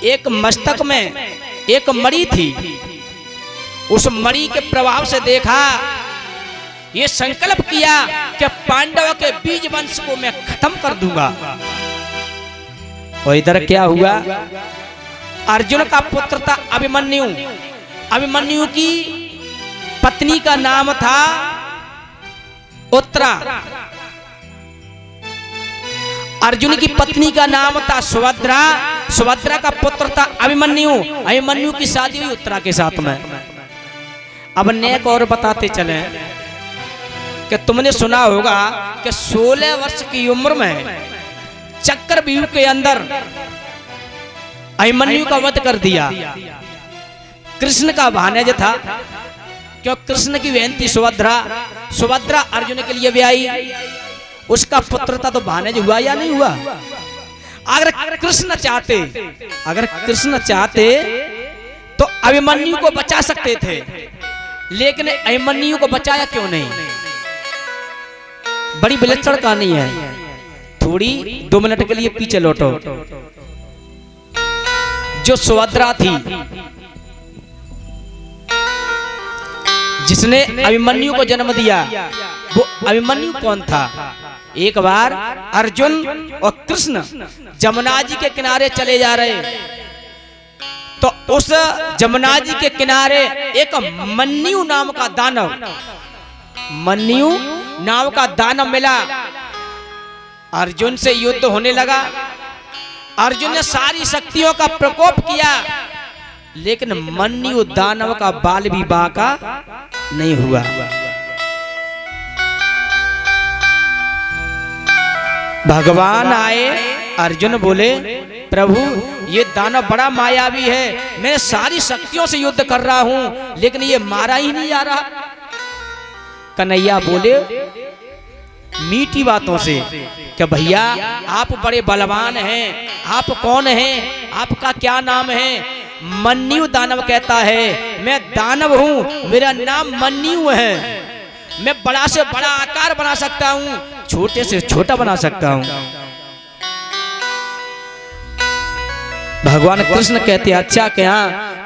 एक मस्तक में एक मणि थी, उस मणि के प्रभाव से देखा, ये संकल्प किया कि पांडवों के बीज वंश को मैं खत्म कर दूंगा। और इधर क्या हुआ, अर्जुन का पुत्र था अभिमन्यु, अभिमन्यु की पत्नी का नाम था उत्तरा, अर्जुन की पत्नी का नाम था सुभद्रा, सुभद्रा का पुत्र था अभिमन्यु, अभिमन्यु की शादी हुई उत्तरा के साथ में। अब नेक और बताते चले कि तुमने सुना होगा कि 16 वर्ष की उम्र में चक्रव्यूह के अंदर अभिमन्यु का वध कर दिया। कृष्ण का भानज था, क्यों कृष्ण की बहन थी सुभद्रा, सुभद्रा अर्जुन के लिए ब्याही, उसका पुत्र था तो भानज हुआ या नहीं हुआ। अगर कृष्ण चाहते तो अभिमन्यु को बचा सकते थे, लेकिन अभिमन्यु को बचाया क्यों नहीं। बड़ी विलक्षण कहानी है, थोड़ी 2 मिनट के लिए पीछे लौटो। जो सुभद्रा थी जिसने अभिमन्यु को जन्म दिया, वो अभिमन्यु कौन था। एक बार अर्जुन और कृष्ण जमुना जी के किनारे चले जा रहे, तो उस जमुना जी के किनारे एक मन्यु नाम का दानव, मन्यु नाम का दानव मिला। अर्जुन से युद्ध होने लगा, अर्जुन ने सारी शक्तियों का प्रकोप किया, लेकिन मन्यु दानव का बाल भी बांका नहीं हुआ। भगवान आए, अर्जुन बोले प्रभु ये दानव बड़ा मायावी है, मैं सारी शक्तियों से युद्ध कर रहा हूं लेकिन ये मारा ही नहीं जा रहा। कन्हैया बोले मीठी बातों से कि भैया आप बड़े बलवान हैं, आप कौन हैं, आपका क्या नाम है। मन्यु दानव कहता है मैं दानव हूं, मेरा नाम मन्यु है, मैं बड़ा से बड़ा आकार बना सकता हूं, छोटे से छोटा बना सकता हूं। भगवान कृष्ण कहते अच्छा क्या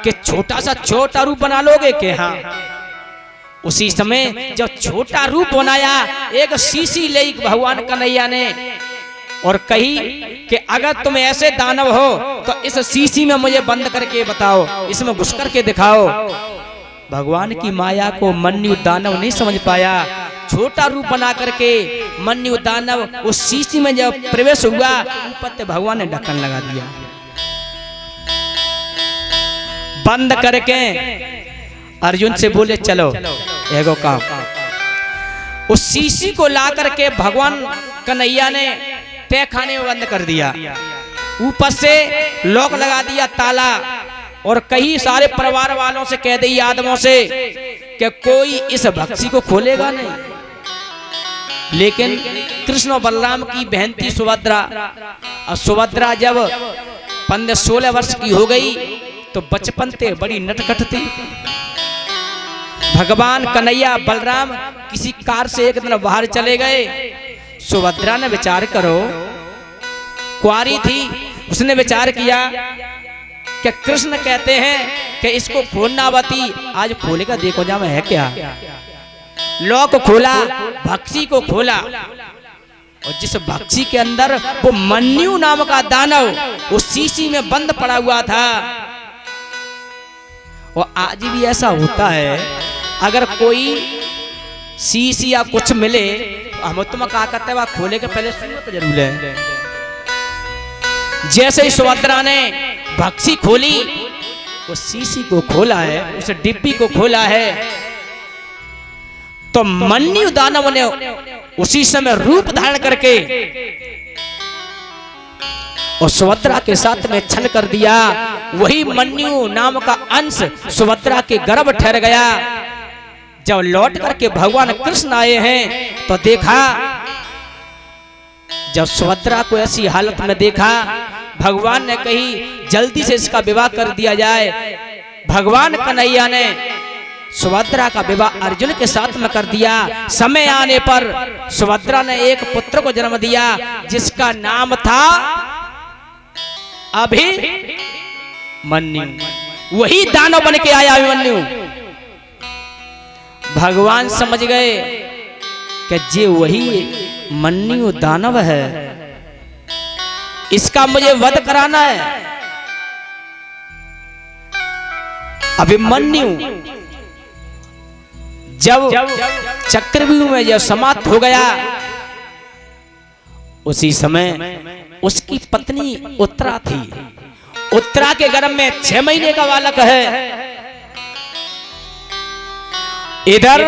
कि छोटा सा छोटा रूप बना लोगे के। हाँ, उसी समय जब छोटा रूप बनाया, एक शीशी ले भगवान कन्हैया ने और कही कि अगर तुम ऐसे दानव हो तो इस शीशी में मुझे बंद करके बताओ, इसमें घुस करके दिखाओ। भगवान की माया को मन्यु दानव नहीं समझ पाया, छोटा रूप बना करके मन्यु दानव उस शीशी में जब प्रवेश हुआ, ऊपर भगवान ने ढक्कन लगा दिया, बंद करके अर्जुन से बोले चलो एगो काम। उस शीशी को ला करके भगवान कन्हैया ने तय खाने में बंद कर दिया, ऊपर से लॉक लगा दिया ताला, और कई सारे परिवार वालों से कह दी आदमों से कि कोई इस बक्सी को खोलेगा नहीं। लेकिन कृष्ण और बलराम की बहन थी सुभद्रा, और सुभद्रा जब 15-16 वर्ष की हो गई तो बचपन से बड़ी नटखट थी। भगवान कन्हैया बलराम किसी कार से एक दिन बाहर चले गए। सुभद्रा ने विचार करो, कुंवारी थी, उसने विचार किया कि कृष्ण कहते हैं कि इसको खोलना बती, आज खोलेगा, देखो जा मैं है क्या। लॉक खोला, भक्सी को खोला, और जिस भक्सी के अंदर वो मन्यु नाम का दानव वो शीशी में बंद पड़ा हुआ था। और आज भी ऐसा होता है, अगर कोई शीशी या कुछ मिले हम तुम्हें कहा करते हैं खोले के पहले सुनो तो जरूर है। जैसे ही सुभद्रा ने भक्सी खोली, उस शीशी को खोला है, उस डिब्बी को खोला है, तो मन्यु दानव ने उसी समय रूप धारण करके और सुभद्रा के साथ में छल कर दिया। वही मन्यु नाम का अंश सुभद्रा के गर्भ ठहर गया। जब लौट करके भगवान कृष्ण आए हैं तो देखा, जब सुभद्रा को ऐसी हालत में देखा, भगवान ने कही जल्दी से इसका विवाह कर दिया जाए। भगवान कन्हैया ने सुभद्रा का विवाह अर्जुन के साथ में कर दिया। समय आने पर सुभद्रा ने एक पुत्र को जन्म दिया जिसका नाम था अभिमन्यु। वही दानव बन के आया अभिमन्यु। भगवान समझ गए कि जे वही मन्यु दानव है, इसका मुझे वध कराना है। अभिमन्यु जब चक्रव्यूह में जब समाप्त हो गया, उसी समय उसकी पत्नी उत्तरा थी। उत्तरा के गर्भ में 6 महीने का बालक है। इधर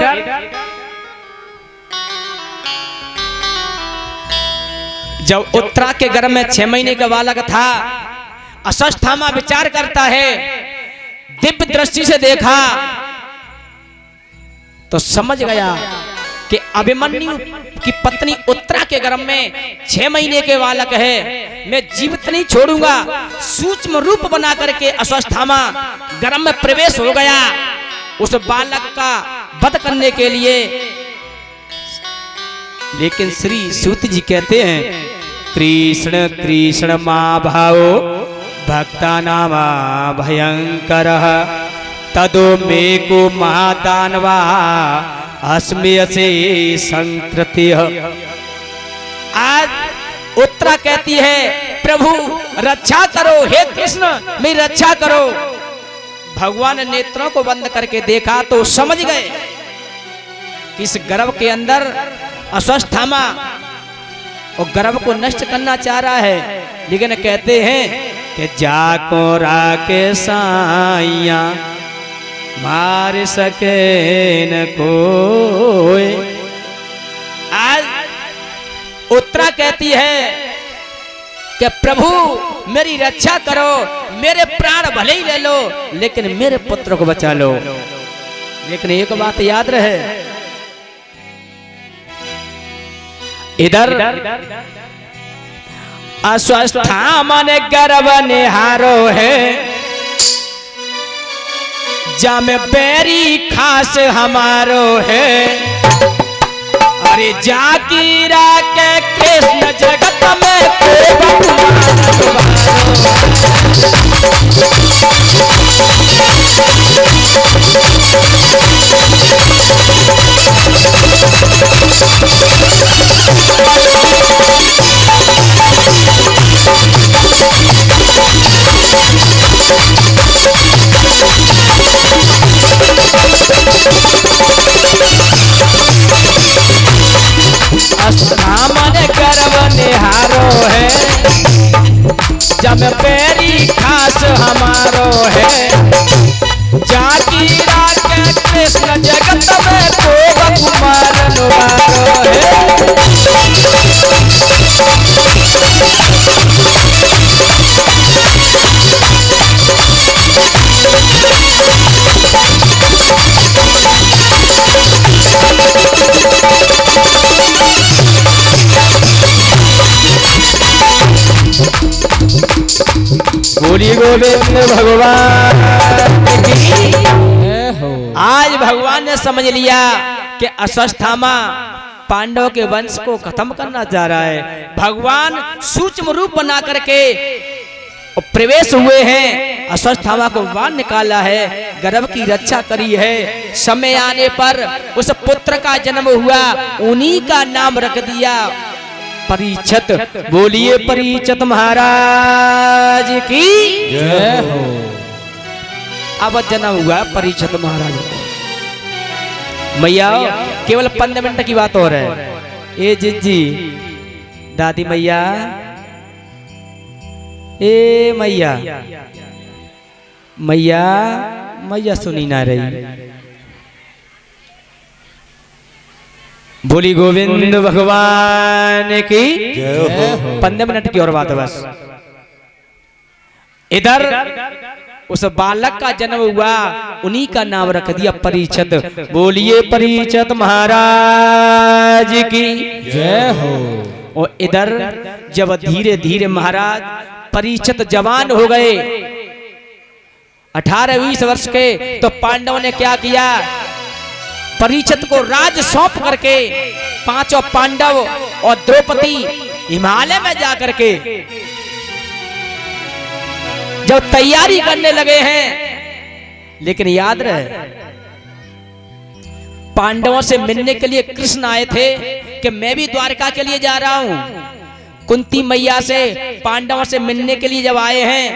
जब उत्तरा के गर्भ में 6 महीने का बालक था, अश्वत्थामा विचार करता है, दिव्य दृष्टि से देखा तो समझ गया कि अभिमन्यु की पत्नी उत्तरा के गर्भ में 6 महीने के बालक है, मैं जीवित नहीं छोड़ूंगा। सूक्ष्म रूप बना करके अश्वत्थामा गर्भ में प्रवेश हो गया उस बालक का वध करने के लिए। लेकिन श्री सूत जी कहते हैं, कृष्ण कृष्ण मां भावो भक्ता नामा भयंकर तदो मे को महादानवा अस्मय से संकृति। आज उत्तरा कहती है, प्रभु रक्षा करो, हे कृष्ण मेरी रक्षा करो। भगवान ने नेत्रों को बंद करके देखा तो समझ गए कि इस गर्भ के अंदर अश्वत्थामा और गर्भ को नष्ट करना चाह रहा है। लेकिन कहते हैं कि जाको राके साइया मार सके न कोई। आज उत्तरा कहती है कि प्रभु मेरी रक्षा करो, मेरे प्राण भले ही ले लो लेकिन मेरे पुत्र को बचा लो। लेकिन एक बात याद रहे, इधर अश्वत्थामा ने गर्भ निहारो है, जा में बैरी खास हमारो है। अरे जाकीरा के कृष्ण जगत में अश्वत्थामा ने गर्भ निहारो है, जब पैरी खास हमारो है। जाकीरा के कृष्ण जगत में को कुमार नुमारो है। बोलिए गोविंद भगवान की। आज भगवान ने समझ लिया कि अश्वत्थामा पांडव के वंश को खत्म करना चाह रहा है। भगवान सूक्ष्म रूप बना करके प्रवेश हुए हैं, अश्वत्थामा को बाहर निकाला है, गर्भ की रक्षा करी है। समय आने पर उस पुत्र का जन्म हुआ, उन्हीं का नाम रख दिया परीक्षित। बोलिए परीक्षित महाराज की जय हो। अब जन्म हुआ परीक्षित महाराज को। मैया केवल 15 मिनट की बात हो रहा है। ए जिज्जी दादी मैया, ए मैया मैया मैया सुनी ना रही। बोली गोविंद भगवान की 15 मिनट की और बात है बस। इधर उस बालक का जन्म हुआ, उन्हीं का नाम रख दिया परीक्षित। बोलिए परीक्षित महाराज की जय हो। और इधर जब धीरे धीरे महाराज परीक्षित जवान हो गए, 18-20 वर्ष के, तो पांडवों ने क्या किया, परीक्षित को राज सौंप करके पांचों पांडव और द्रौपदी हिमालय में जाकर के जब तैयारी करने लगे हैं। लेकिन याद रहे पांडवों से मिलने के लिए कृष्ण आए थे कि मैं भी द्वारका के लिए जा रहा हूं। कुंती मैया से पांडवों से मिलने के लिए जब आए हैं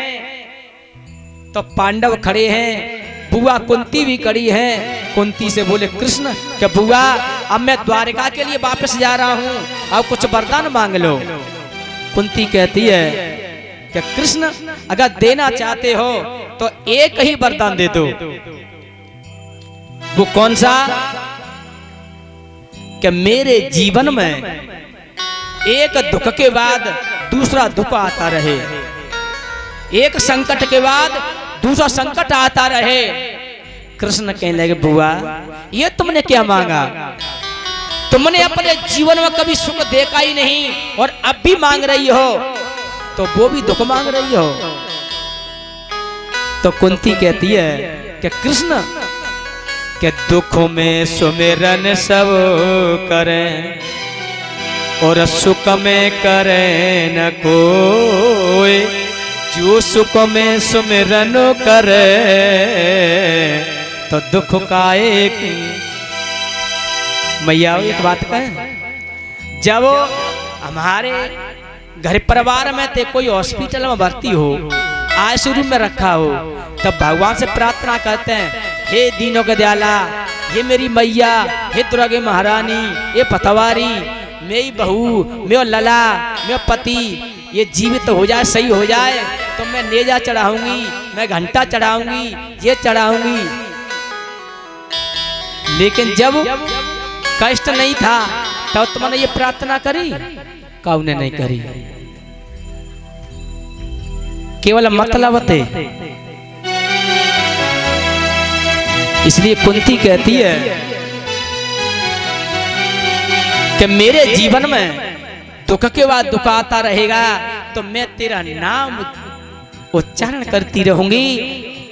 तो पांडव खड़े हैं, बुआ कुंती भी खड़ी है। कुंती से बोले कृष्ण कि बुआ अब मैं द्वारका के लिए वापस जा रहा हूं, अब कुछ वरदान मांग लो। कुंती कहती है कि कृष्ण अगर देना चाहते हो तो एक ही वरदान दे दो। वो कौन सा? कि मेरे जीवन में एक दुख के बाद दूसरा दुख आता रहे, एक संकट के बाद दूसरा संकट आता रहे। कृष्ण कहने लगे बुआ ये तुमने क्या मांगा? तुमने अपने जीवन में कभी सुख देखा ही नहीं और अब भी मांग रही हो, तो वो भी दुख मांग रही हो। तो कुंती कहती है कि कृष्ण के दुख में सुमिरन सब करें और सुख में करे न कोई, जो सुख में सुमिरन करे तो दुख का एक। मैया एक बात कहें, जब हमारे घर परिवार में थे कोई हॉस्पिटल में भर्ती हो, आईसीयू में रखा हो, तब भगवान से प्रार्थना करते हैं, हे दीनों के दयाला, ये मेरी मैया, हे दुर्गे महारानी, ये पतवारी, मेरी बहू, मेरा लला, मेरा पति ये जीवित हो जाए, सही हो जाए तो मैं नेजा चढ़ाऊंगी, मैं घंटा चढ़ाऊंगी, ये चढ़ाऊंगी। लेकिन जब कष्ट नहीं था तब तुमने ये प्रार्थना करी? कौन ने नहीं करी? केवल मतलब थे। इसलिए कुंती कहती है कि मेरे जीवन में दुख के बाद दुख आता रहेगा तो मैं तेरा नाम उच्चारण करती रहूंगी,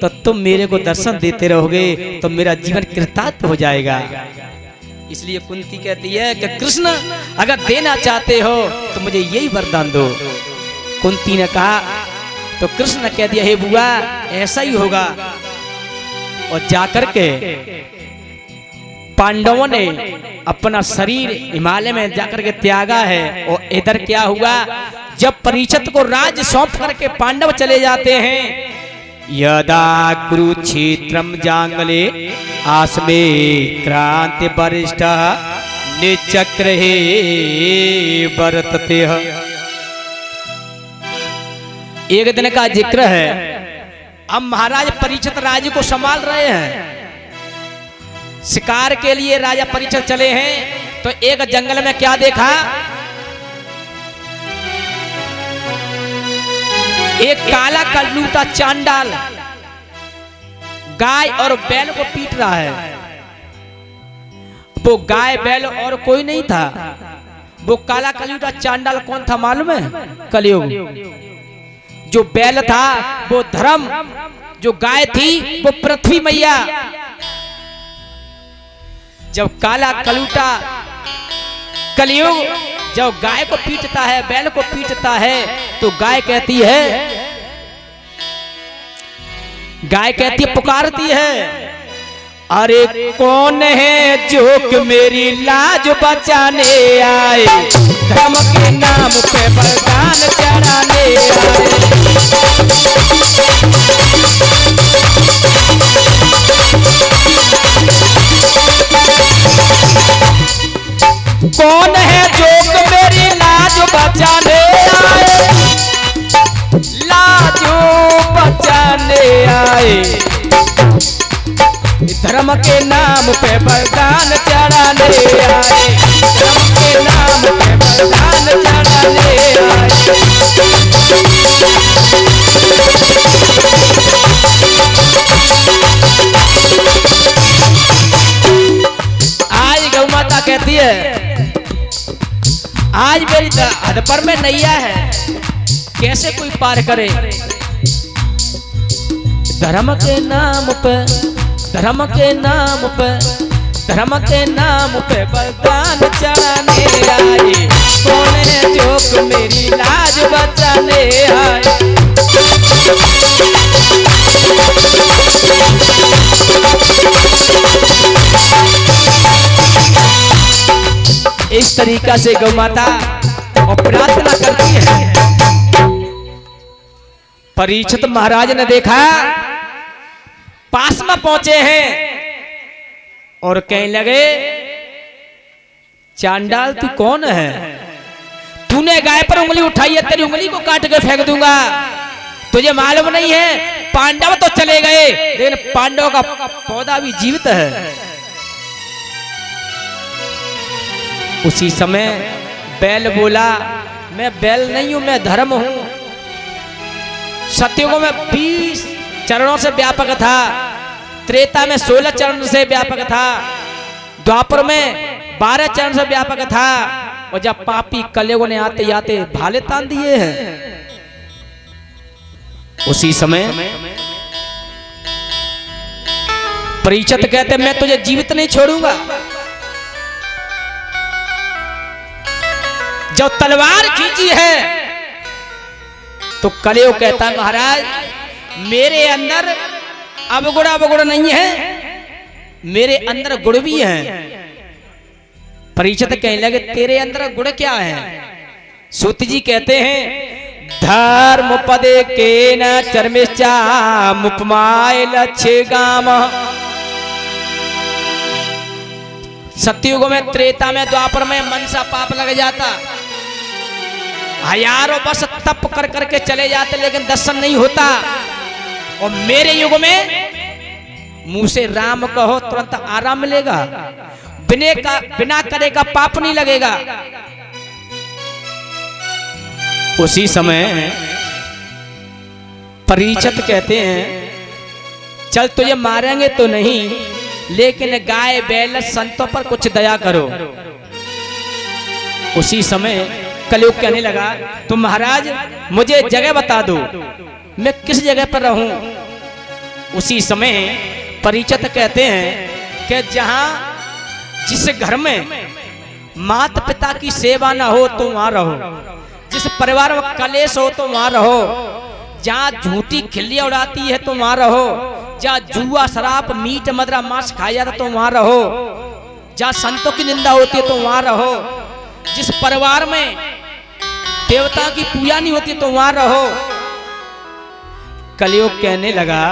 तो तुम मेरे को दर्शन देते रहोगे, तो मेरा जीवन कृतार्थ हो जाएगा। इसलिए कुंती कहती है कि कृष्ण अगर देना चाहते हो तो मुझे यही वरदान दो। कुंती ने कहा तो कृष्ण कह दिया, हे बुआ ऐसा ही होगा। और जाकर के पांडवों ने अपना शरीर हिमालय में जाकर के त्यागा है। और इधर क्या हुआ, जब परीक्षित को राज सौंप करके पांडव चले जाते हैं, यदा कुरुक्षेत्रम जांगले आस्मे क्रांति वरिष्ठ निचक्रे वर्तते। एक दिन का जिक्र है, अब महाराज परीक्षित राज्य को संभाल रहे हैं। शिकार के लिए राजा परीक्षित चले हैं तो एक जंगल में क्या देखा, एक काला कलूटा चांडाल गाय और बैल को पीट रहा है। वो गाय बैल और कोई नहीं था, वो काला कलयुगा चांडाल कौन था मालूम है? कलयुग। जो बैल था वो धर्म, जो गाय थी वो पृथ्वी मैया। जब काला कलयुगा कलयुग जब गाय को पीटता है, बैल को पीटता है, तो गाय कहती है पुकारती है, अरे कौन है जो कि मेरी लाज बचाने आए, धर्म के नाम पे बलिदान चढ़ाने आए। कौन है जो कि मेरी लाज बचाने आए, लाज बचाने आए, धर्म के नाम पे बलिदान चढ़ाने आए, धर्म के नाम पे बलिदान चढ़ाने आए। आज गौ माता कहती है, आज मेरी हद पर में नैया है, कैसे कोई पार करे। धर्म के नाम पे, धर्म के नाम पे, धर्म के नाम पे बलिदान चढ़ाने आए, कौन है जो कि मेरी लाज बचाने आए। इस तरीका से गौ माता प्रार्थना करती है। परीक्षित महाराज ने देखा, पास में पहुंचे हैं और कहने लगे, चांडाल तू कौन है? तूने गाय पर उंगली उठाई है, तेरी उंगली को काट के फेंक दूंगा। तुझे मालूम नहीं है पांडव तो चले गए, लेकिन पांडव का पौधा भी जीवित है। उसी समय बैल बोला, मैं बैल नहीं हूं, मैं धर्म हूं। सत्युग में 20 चरणों से व्यापक था, त्रेता में 16 चरण से व्यापक था, द्वापर में 12 चरण से व्यापक था, और जब पापी कलयुग ने आते आते भाले तान दिए हैं। उसी समय परीक्षित कहते, मैं तुझे जीवित नहीं छोड़ूंगा। जब तलवार खींची है तो कलयुग कहता है, महाराज मेरे अंदर अवगुण नहीं है, मेरे अंदर गुण भी है। परीक्षित कहने लगे, तेरे अंदर गुण क्या है? सूत जी कहते हैं, धर्म पदे के न चर्मिश्चा मुपमाय लक्ष्य गाम। सत्युग में, त्रेता में, द्वापर में मन सा पाप लग जाता, हजारों बस तप कर करके चले जाते, लेकिन दर्शन नहीं होता। और मेरे युग में मुंह से राम कहो तुरंत आराम मिलेगा, बिना करे का पाप नहीं लगेगा। उसी समय परीक्षित कहते हैं, चल तुझे मारेंगे तो नहीं, लेकिन गाय बैल संतों पर कुछ दया करो। उसी समय कलयुग कहने लगा, तो महाराज मुझे जगह बता दो, मैं किस जगह पर रहूं। उसी समय परीक्षित कहते हैं कि जहां जिस घर में माता पिता की सेवा ना हो तो वहां रहो, जिस परिवार में कलेश हो तो वहां रहो, जहां झूठी खिल्लियां उड़ाती है तो वहां रहो, जहां जुआ शराब मीट मदरा मांस खाया जाता तो वहां रहो, जहां संतों की निंदा होती है तो वहां रहो, जिस परिवार में देवता की पूजा नहीं होती तो वहां रहो। कलयुग कहने लगा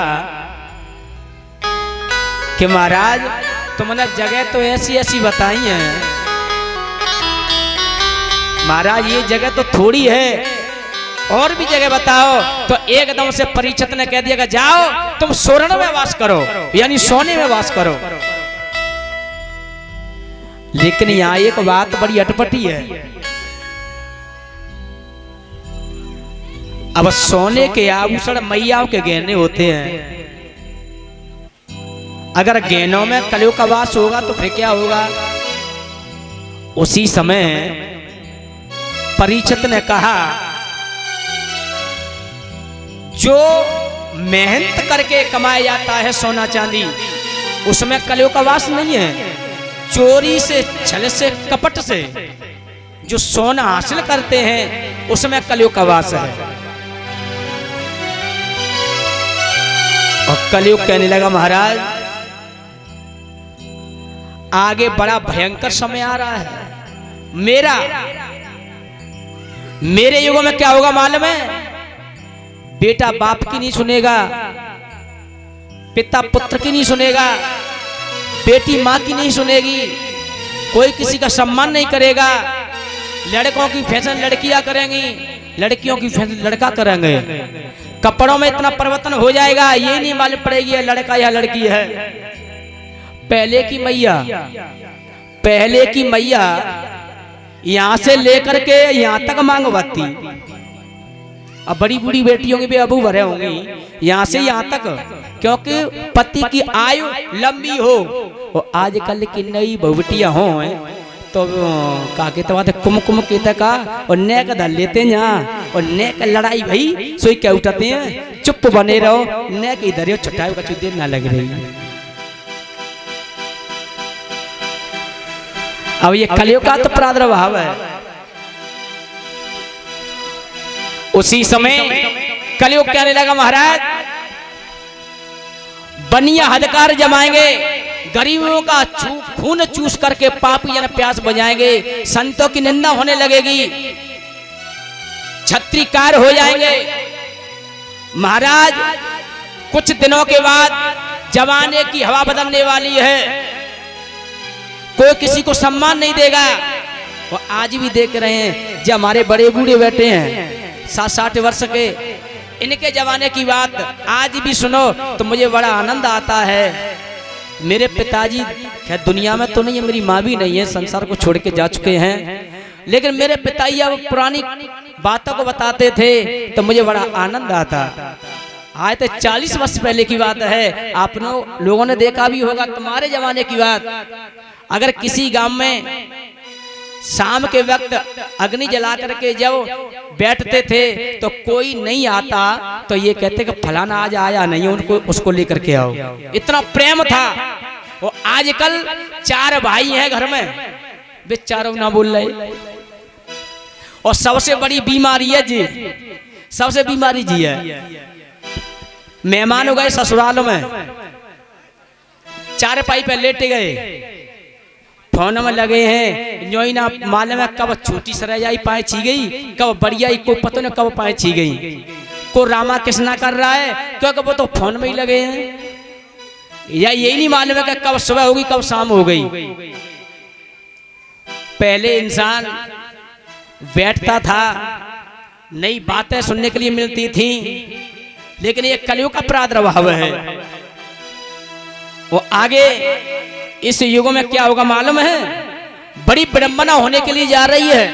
कि महाराज तुमने जगह तो ऐसी ऐसी बताई है, महाराज ये जगह तो थोड़ी है, और भी जगह बताओ। तो एकदम से परीक्षित ने कह दिया कि जाओ तुम स्वर्ण में वास करो, यानी सोने में वास करो। लेकिन यहां एक बात बड़ी अटपटी है, अब सोने के आभूषण मैयाओं के गहने होते हैं, अगर गहनों में कलयुग का वास होगा तो फिर क्या होगा। उसी समय परीक्षित ने कहा, जो मेहनत करके कमाया जाता है सोना चांदी, उसमें कलयुग का वास नहीं है। चोरी से, छल से, कपट से जो सोना हासिल करते हैं उसमें कलयुग का वास है। और कलयुग कहने लगा, महाराज आगे बड़ा भयंकर समय आ रहा है। मेरे युग में क्या होगा मालूम है? बेटा बाप की नहीं सुनेगा, पिता पुत्र की नहीं सुनेगा, बेटी माँ की नहीं सुनेगी, कोई किसी का सम्मान नहीं करेगा। लड़कों की फैशन लड़कियां करेंगी, लड़कियों की फैशन लड़का करेंगे। कपड़ों में इतना परिवर्तन हो जाएगा, ये नहीं मालूम पड़ेगी ये लड़का या लड़की है। पहले की मैया यहां से लेकर के यहां तक मांगवाती, अब बड़ी बूढ़ी बेटियों के भी अबू भरे होंगी यहां से यहां तक, क्योंकि पति की आयु लंबी हो। और आजकल की नई बहुबटियां हो तो काके तो कुम के तका और नेक धर लेते हैं यहाँ, और नेक लड़ाई भाई सोई क्या उठाते हैं, चुप बने रहो, नेक इधर छुटाई का देर ना लग रही। अब ये कलयुग का तो प्रादुर्भाव है। उसी समय कलयुग कहने लगा, महाराज बनिया हदकार जमाएंगे, गरीबों का खून चूस करके पापी जन प्यास बजाएंगे, संतों की निंदा होने लगेगी, छत्रीकार हो जाएंगे। महाराज कुछ दिनों के बाद जमाने की हवा बदलने वाली है, कोई किसी को सम्मान नहीं देगा। और आज भी देख रहे हैं जो हमारे बड़े बूढ़े बैठे हैं 60-60 वर्ष के, इनके जमाने की बात आज भी सुनो तो मुझे बड़ा आनंद आता है। मेरे पिताजी खैर दुनिया में तो नहीं है, मेरी माँ भी नहीं है, संसार को छोड़ के जा चुके हैं, लेकिन मेरे पिताजी अब पुरानी बातों को बताते थे तो मुझे बड़ा आनंद आता। आज तो 40 वर्ष पहले की बात है, आप लोगों ने देखा भी होगा, तुम्हारे जमाने की बात। अगर किसी गांव में शाम के वक्त अग्नि जला करके जब बैठते थे तो कोई नहीं आता तो ये कहते कि फलाना आज आया नहीं, उनको उसको लेकर के आओ, इतना प्रेम था। वो आजकल 4 भाई हैं घर में, वे चारों ना बोल रहे। और सबसे बड़ी बीमारी है जी, सबसे बीमारी जी है, मेहमान हो गए ससुराल में, 4 पाई पे लेटे गए, फोन में लगे हैं, जो ही ना मालूम है कब छोटी सरजाई पाए छी गई, कब बढ़िया कोई पता नहीं कब पाए छी गई, को रामा कृष्णा कर रहा है, क्योंकि वो तो फोन में ही लगे हैं। या यही नहीं मालूम है कि कब सुबह होगी कब शाम हो गई। पहले इंसान बैठता था, नई बातें सुनने के लिए मिलती थी, लेकिन ये कलयुग का प्रादुर्भाव है। वो आगे इस युग में क्या होगा मालूम है? बड़ी विडंबना होने के लिए जा रही है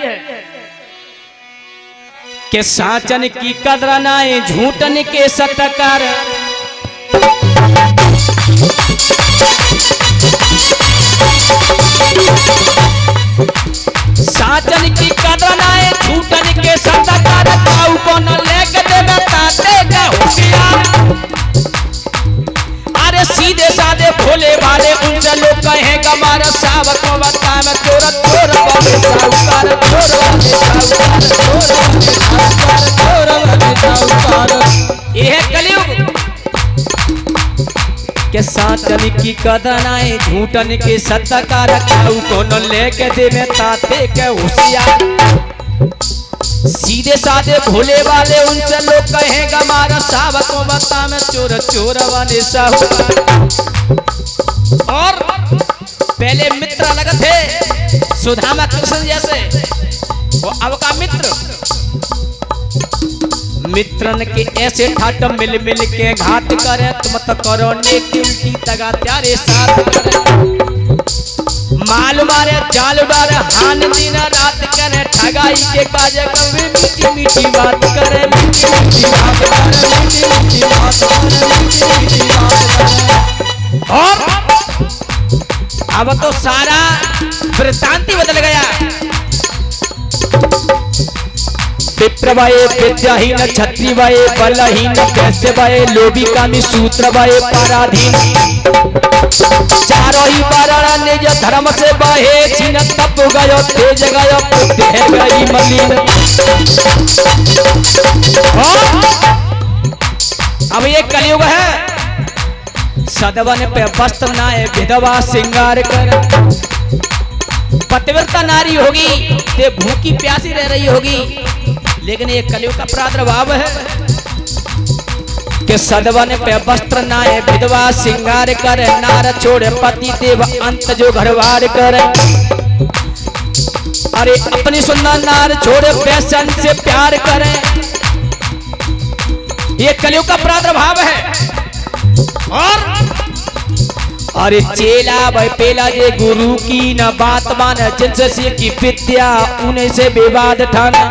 कि साचन की कदर नाए झूठन के सतकार, साचन की कदर नाए झूठन के सतकार, काऊ को न लेके देवे ताते का होशियार। अरे सीधे साधे भोले भाले उनसे लोग कहेंगे हमारा सावक को बता में चोर चोर वाले साहूकार, चोर वाले साहूकार, चोर वाले साहूकार। यह कलयुग के साचन की कदर आए झूठन के सत्कार, काऊ को न लेके देवे ताते के होशियार। सीधे साधे भोले वाले उनसे लोग कहेंगे हमारा सावक को बता में चोर चोर वाले साहूकार। और पहले मित्र अलग थे, सुदामा कृष्ण जैसे, वो अब का मित्रन के ऐसे ठाट मिल मिल के घात करे, तुम तो करो नेकी उल्टी तगा त्यारे साथ करे। माल मारे जाल डारे हान दिन रात करे, ठगाई के काज कभी मीठी मीठी बात करे, मीठी मीठी बात करे, मीठी मीठी बात करे, मीठी मीठी बात करे। और अब तो सारा वृत्तांत बदल गया। विप्रवये विद्याहीन क्षत्रिवये बलहीन वैश्यवये लोभी कामी शूद्रवये पराधीन चारों ही वर्ण निज धर्म से बहे छीन तप गयो तेज गयो बुद्धि गई मलिन। अब ये कलयुग है, सदवन पे वस्त्र नाय विधवा श्रृंगार कर। पतिव्रता नारी होगी ते भूखी प्यासी रह रही होगी, लेकिन ये कलयुग का प्रादुर्भाव है कि सदवन पे वस्त्र नाय विधवा श्रृंगार कर, नार छोड़ पति देव अंत जो घरवार कर। अरे अपनी सुंदर नार छोड़ पैसन से प्यार करे, ये कलयुग का प्रादुर्भाव है। और अरे चेला भाई पेला ये गुरु की न बात मान, जिनसे सीखी विद्या उन्हें से विवाद ठाना।